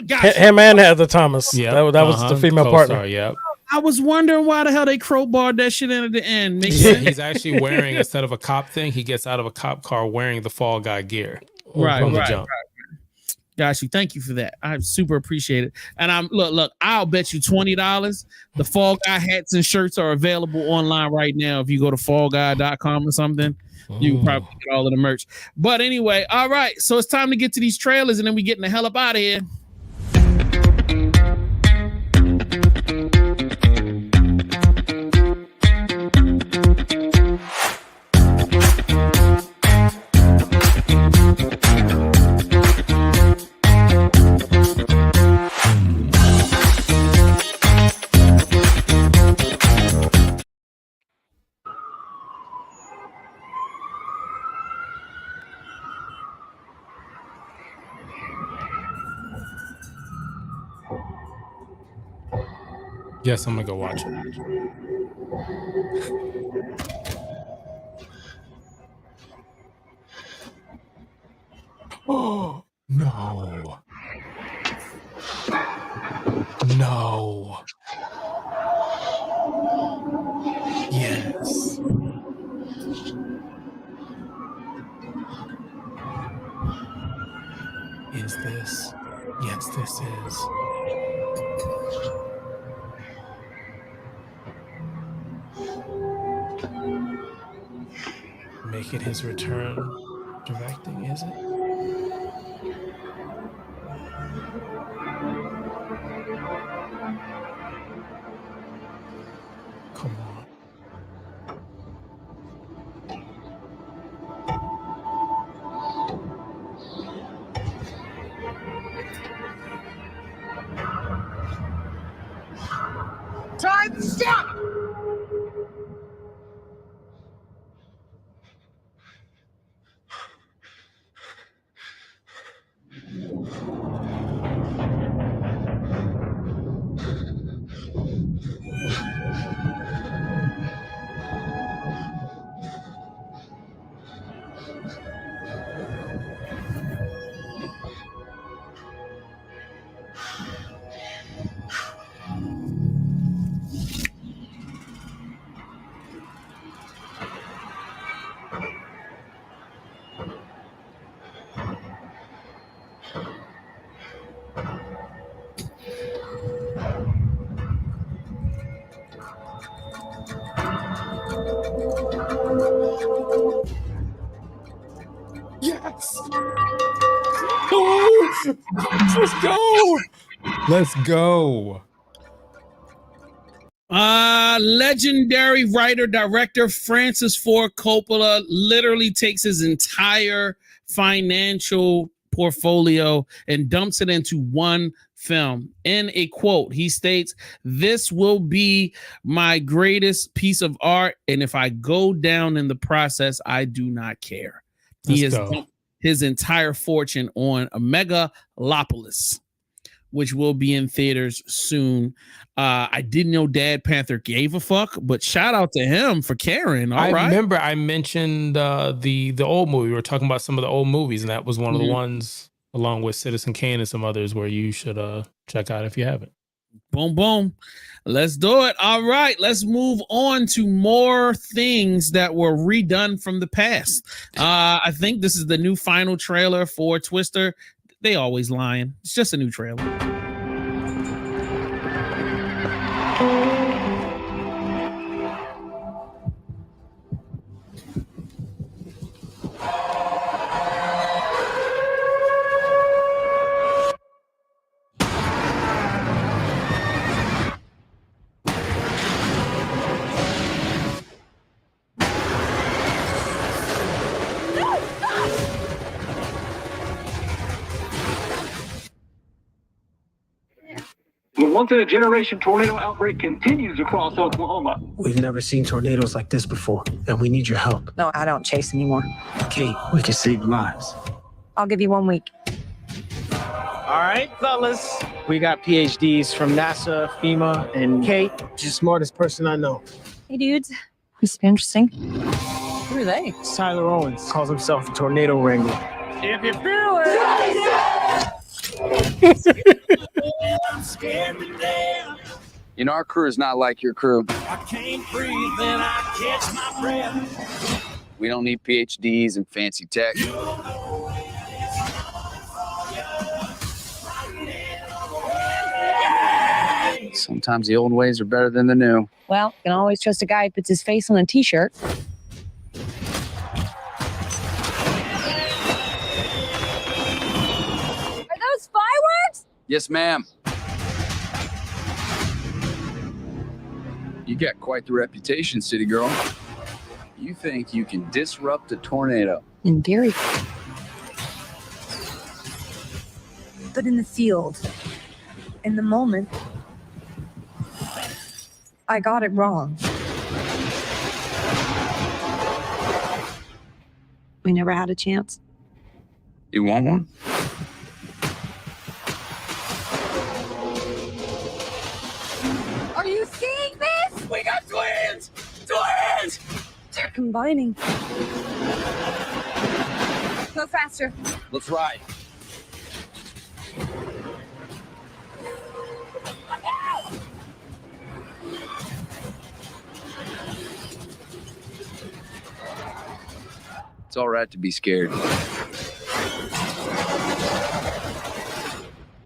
Him and Heather Thomas. Yeah, that was the female partner. Yep. I was wondering why the hell they crowbarred that shit in at the end. Makes Yeah, sense. he's actually wearing, instead of a cop thing, he gets out of a cop car wearing the Fall Guy gear. Right, from the right, jump. right. Got you. Thank you for that. I super appreciate it. And I'm look. I'll bet you $20 the Fall Guy hats and shirts are available online right now. If you go to fallguy.com or something, you can probably get all of the merch. But anyway, all right. So it's time to get to these trailers, and then we getting the hell up out of here. Yes, I'm gonna go watch it. Oh no! No! Yes. Is this? Yes, this is. Making his return directing, is it? Come on. Time to stop! Yes! Go! Let's go! Let's go! Legendary writer director Francis Ford Coppola literally takes his entire financial portfolio and dumps it into one film. In a quote, he states, "This will be my greatest piece of art, and if I go down in the process, I do not care." He has dumped his entire fortune on a Megalopolis, which will be in theaters soon. I didn't know Dad Panther gave a fuck, but shout out to him for caring. All right. I remember I mentioned the old movie. We were talking about some of the old movies, and that was one of the ones, along with Citizen Kane and some others, where you should check out if you haven't. Boom, boom. Let's do it. All right. Let's move on to more things that were redone from the past. I think this is the new final trailer for Twister. They always lying. It's just a new trailer. The once-in-a-generation tornado outbreak continues across Oklahoma. We've never seen tornadoes like this before, and we need your help. No, I don't chase anymore. Kate, we can save lives. I'll give you 1 week. All right, fellas. We got PhDs from NASA, FEMA, and Kate, she's the smartest person I know. Hey, dudes. This is interesting. Who are they? It's Tyler Owens. Calls himself a tornado wrangler. If you feel it. You know, our crew is not like your crew. I can't breathe, then I catch my breath. We don't need PhDs and fancy tech. Sometimes the old ways are better than the new. Well, you can always trust a guy who puts his face on a t-shirt. Are those fireworks? Yes, ma'am. You got quite the reputation, city girl. You think you can disrupt a tornado? In theory. But in the field, in the moment, I got it wrong. We never had a chance. You want one? Are you seeing this? We got twins! Twins! They're combining. Go faster. Let's ride. It's all right to be scared.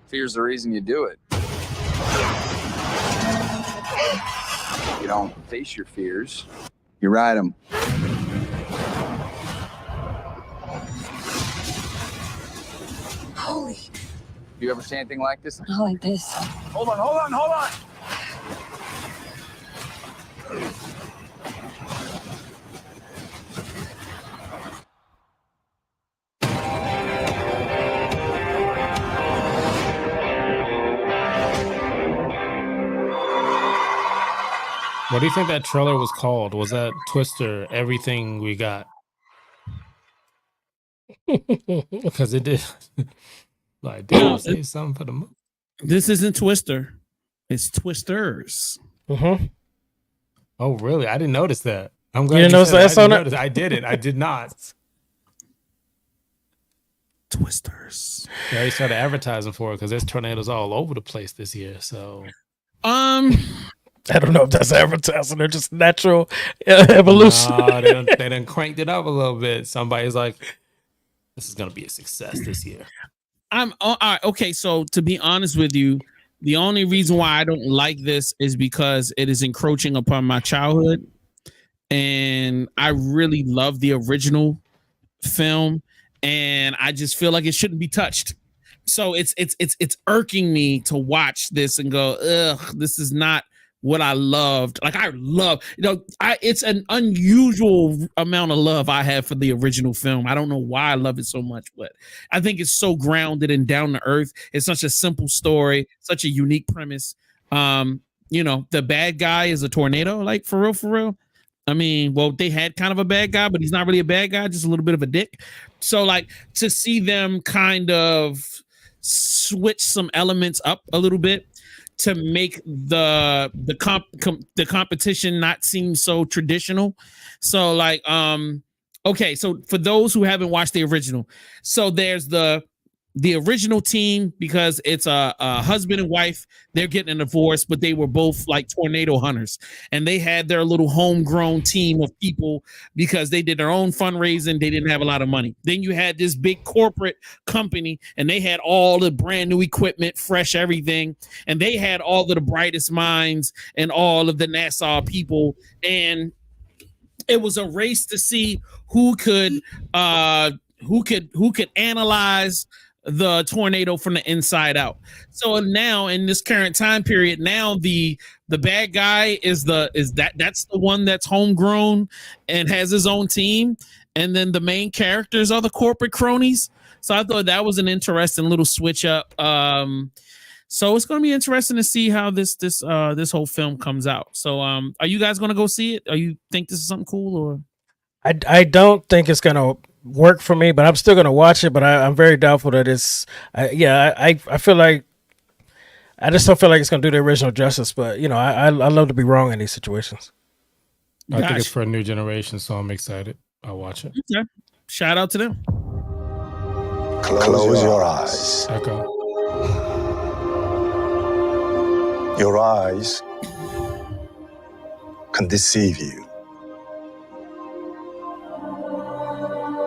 Fear's the reason you do it. You don't face your fears, you ride them. Holy. You ever see anything like this? Not like this. Hold on, hold on, hold on. What do you think that trailer was called? Was that Twister Everything We Got? Because it did. Like, did I say something for the movie? This isn't Twister. It's Twisters. Mm-hmm. Oh, really? I didn't notice that. I'm glad You you didn't notice said that, I didn't. I did not. Twisters. They already started advertising for it because there's tornadoes all over the place this year. So, I don't know if that's advertising or just natural evolution. nah, they done cranked it up a little bit. Somebody's like, this is going to be a success this year. Okay, so to be honest with you, the only reason why I don't like this is because it is encroaching upon my childhood, and I really love the original film, and I just feel like it shouldn't be touched. So it's irking me to watch this and go, ugh, this is not what I loved. Like, I love, it's an unusual amount of love I have for the original film. I don't know why I love it so much, but I think it's so grounded and down to earth. It's such a simple story, such a unique premise. The bad guy is a tornado, like, for real. I mean, well, they had kind of a bad guy, but he's not really a bad guy, just a little bit of a dick. So, like, to see them kind of switch some elements up a little bit to make the competition not seem so traditional. So, like, okay, so for those who haven't watched the original, so there's the original team, because it's a husband and wife. They're getting a divorce, but they were both like tornado hunters, and they had their little homegrown team of people because they did their own fundraising. They didn't have a lot of money. Then you had this big corporate company, and they had all the brand new equipment, fresh everything, and they had all of the brightest minds and all of the NASA people, and it was a race to see who could analyze the tornado from the inside out. So now in this current time period, now the bad guy that's the one that's homegrown and has his own team, and then the main characters are the corporate cronies. So I thought that was an interesting little switch up. So it's going to be interesting to see how this whole film comes out. So are you guys going to go see it? Or you think this is something cool or? I don't think it's gonna work for me, but I'm still gonna watch it. But I'm very doubtful that it's. I feel like I just don't feel like it's gonna do the original justice. But you know, I love to be wrong in these situations. I think it's for a new generation, so I'm excited. I'll watch it. Okay. Shout out to them. Close your eyes. Echo. Your eyes can deceive you.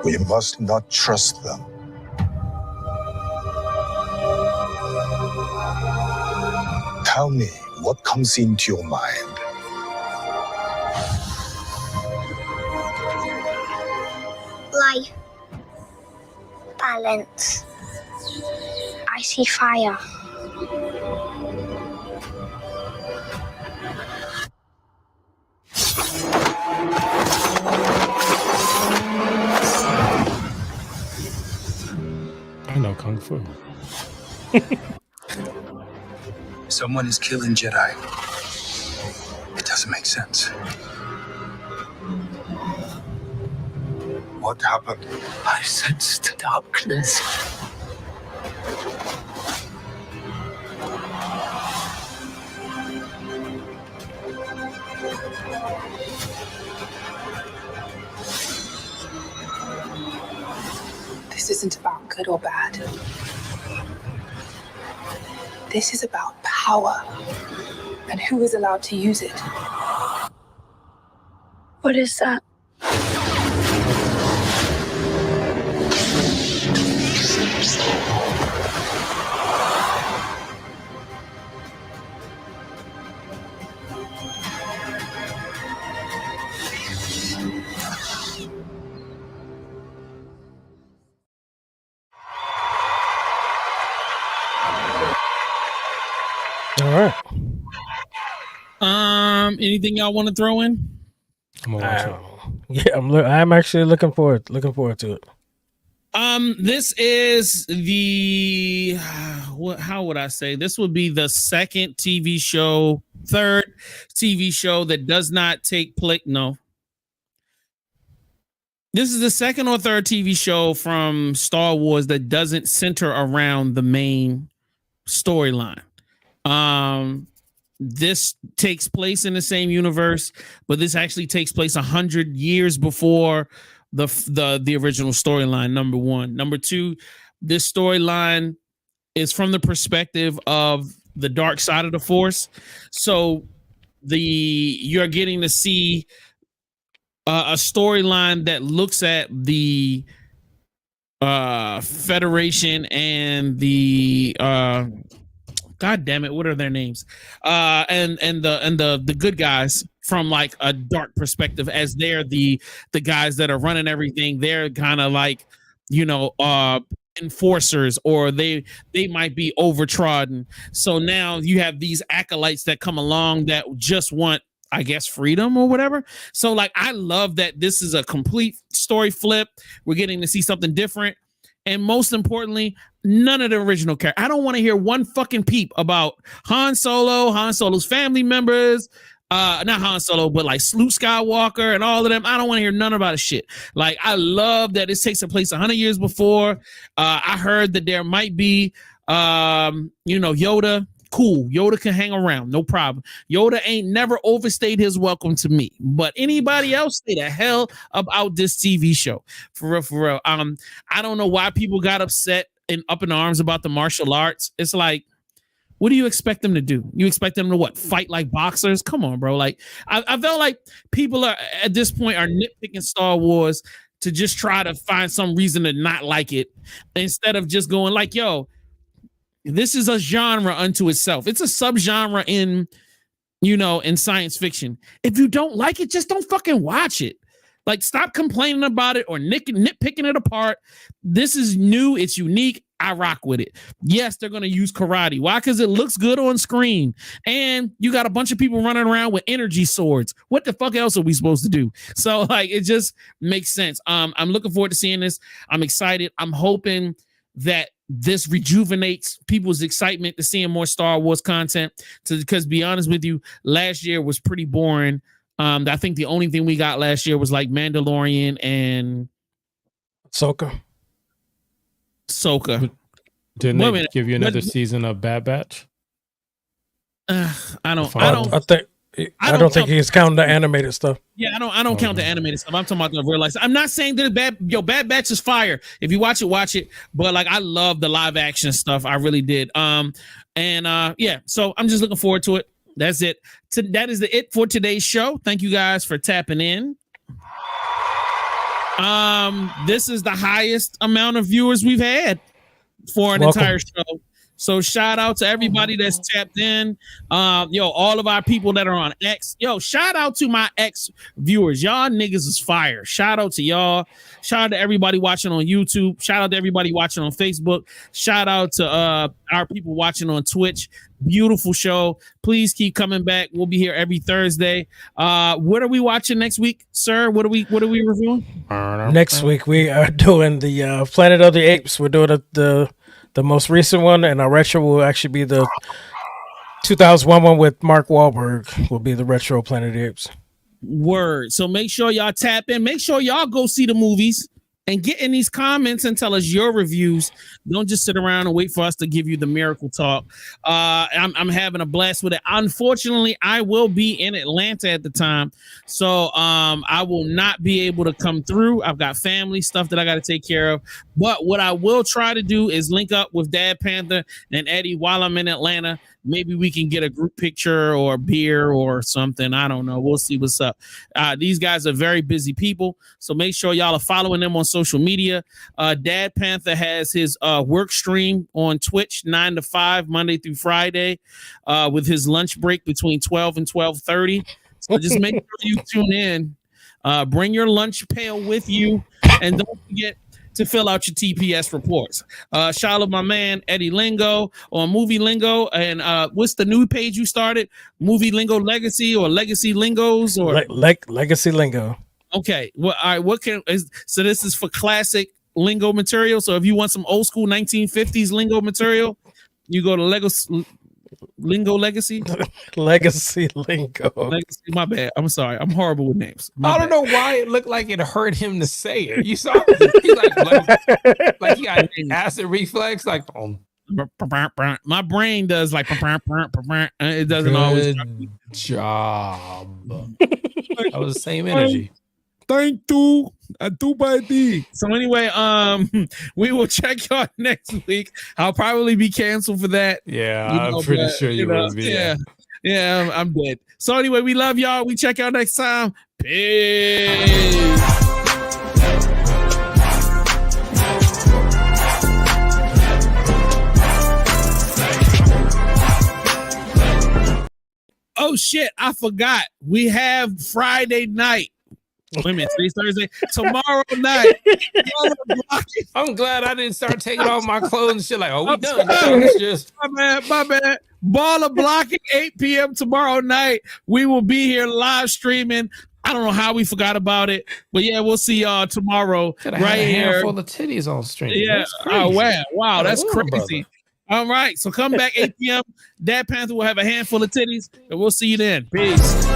We must not trust them. Tell me what comes into your mind. Life. Balance. I see fire. I know Kung Fu. Someone is killing Jedi. It doesn't make sense. What happened? I sensed darkness. This isn't about good or bad. This is about power and who is allowed to use it. What is that? All right. Anything y'all want to throw in? I'm gonna watch it. Yeah, I'm actually looking forward to it. This is the how would I say? This would be the third TV show that does not take place. No. This is the second or third TV show from Star Wars that doesn't center around the main storyline. This takes place in the same universe, but this actually takes place 100 years before the original storyline. Number one. Number two, this storyline is from the perspective of the dark side of the Force. So you're getting to see a storyline that looks at the Federation and the God damn it, what are their names? And the good guys from like a dark perspective, as they're the guys that are running everything. They're kind of like, enforcers, or they might be overtrodden. So now you have these acolytes that come along that just want, I guess, freedom or whatever. So like, I love that this is a complete story flip. We're getting to see something different. And most importantly, none of the original characters. I don't want to hear one fucking peep about Han Solo's family members, not Han Solo, but like Luke Skywalker and all of them. I don't want to hear none about this shit. Like, I love that this takes place 100 years before. I heard that there might be, Yoda. Cool. Yoda can hang around. No problem. Yoda ain't never overstayed his welcome to me. But anybody else, stay the hell about this TV show. For real, for real. I don't know why people got upset and up in arms about the martial arts. It's like, what do you expect them to do? You expect them to what? Fight like boxers? Come on, bro. Like, I felt like people are at this point are nitpicking Star Wars to just try to find some reason to not like it, instead of just going like, yo, this is a genre unto itself. It's a subgenre in science fiction. If you don't like it, just don't fucking watch it. Like, stop complaining about it or nitpicking it apart. This is new. It's unique. I rock with it. Yes, they're going to use karate. Why? Because it looks good on screen. And you got a bunch of people running around with energy swords. What the fuck else are we supposed to do? So, like, it just makes sense. I'm looking forward to seeing this. I'm excited. I'm hoping that this rejuvenates people's excitement to seeing more Star Wars content. Because be honest with you, last year was pretty boring. I think the only thing we got last year was like Mandalorian and Ahsoka. Didn't they give you another season of Bad Batch? I don't think he's counting the animated stuff. Yeah, I don't count the animated stuff. I'm talking about the real life. I'm not saying that Bad Batch is fire. If you watch it, watch it. But like, I love the live action stuff. I really did. Yeah. So I'm just looking forward to it. That's it. That is it for today's show. Thank you guys for tapping in. This is the highest amount of viewers we've had for an entire show. So shout out to everybody that's tapped in. All of our people that are on X. Shout out to my X viewers. Y'all niggas is fire. Shout out to y'all. Shout out to everybody watching on YouTube. Shout out to everybody watching on Facebook. Shout out to our people watching on Twitch. Beautiful show. Please keep coming back. We'll be here every Thursday. What are we watching next week, sir? What are we reviewing? Next week we are doing the Planet of the Apes. We're doing the most recent one, and our retro will actually be the 2001 one with Mark Wahlberg. Will be the retro Planet of the Apes. Word. So make sure y'all tap in. Make sure y'all go see the movies and get in these comments and tell us your reviews. Don't just sit around and wait for us to give you the miracle talk. I'm having a blast with it. Unfortunately, I will be in Atlanta at the time, so I will not be able to come through. I've got family stuff that I got to take care of. But what I will try to do is link up with Dad Panther and Eddie while I'm in Atlanta. Maybe we can get a group picture or beer or something. I don't know. We'll see what's up. These guys are very busy people, so make sure y'all are following them on social media. Dad Panther has his work stream on Twitch 9 to 5 Monday through Friday with his lunch break between 12 and 12:30. So just make sure you tune in. Bring your lunch pail with you, and don't forget to fill out your TPS reports. Shout out my man Eddie Lingo on Movie Lingo, and what's the new page you started? Movie Lingo Legacy or Legacy Lingos or Legacy Lingo. Okay, well, all right. So this is for classic lingo material. So if you want some old school 1950s lingo material, you go to Lingo Legacy. Legacy Lingo. Legacy, my bad. I'm sorry. I'm horrible with names. I don't know why it looked like it hurt him to say it. You saw he like he got acid reflex. Like, my brain does like it doesn't always. Good job. That was the same energy. Thank you. I do by D. So anyway, we will check y'all next week. I'll probably be canceled for that. Yeah, I'm pretty sure you will be. Yeah, I'm dead. So anyway, we love y'all. We check y'all next time. Peace. Oh shit, I forgot. We have Friday night. Wait a minute, today's Thursday. Tomorrow night. I'm glad I didn't start taking off my clothes and shit. Like, we done. It's just my bad. Baller blocking 8 p.m. tomorrow night. We will be here live streaming. I don't know how we forgot about it, but yeah, we'll see y'all tomorrow right here. Handful of titties on stream. Yeah. Oh wow, that's crazy. All right, so come back 8 p.m. Dad Panther will have a handful of titties, and we'll see you then. Peace.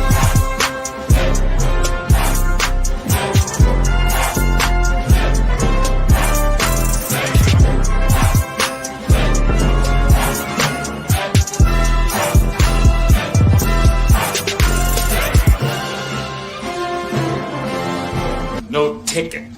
No ticket.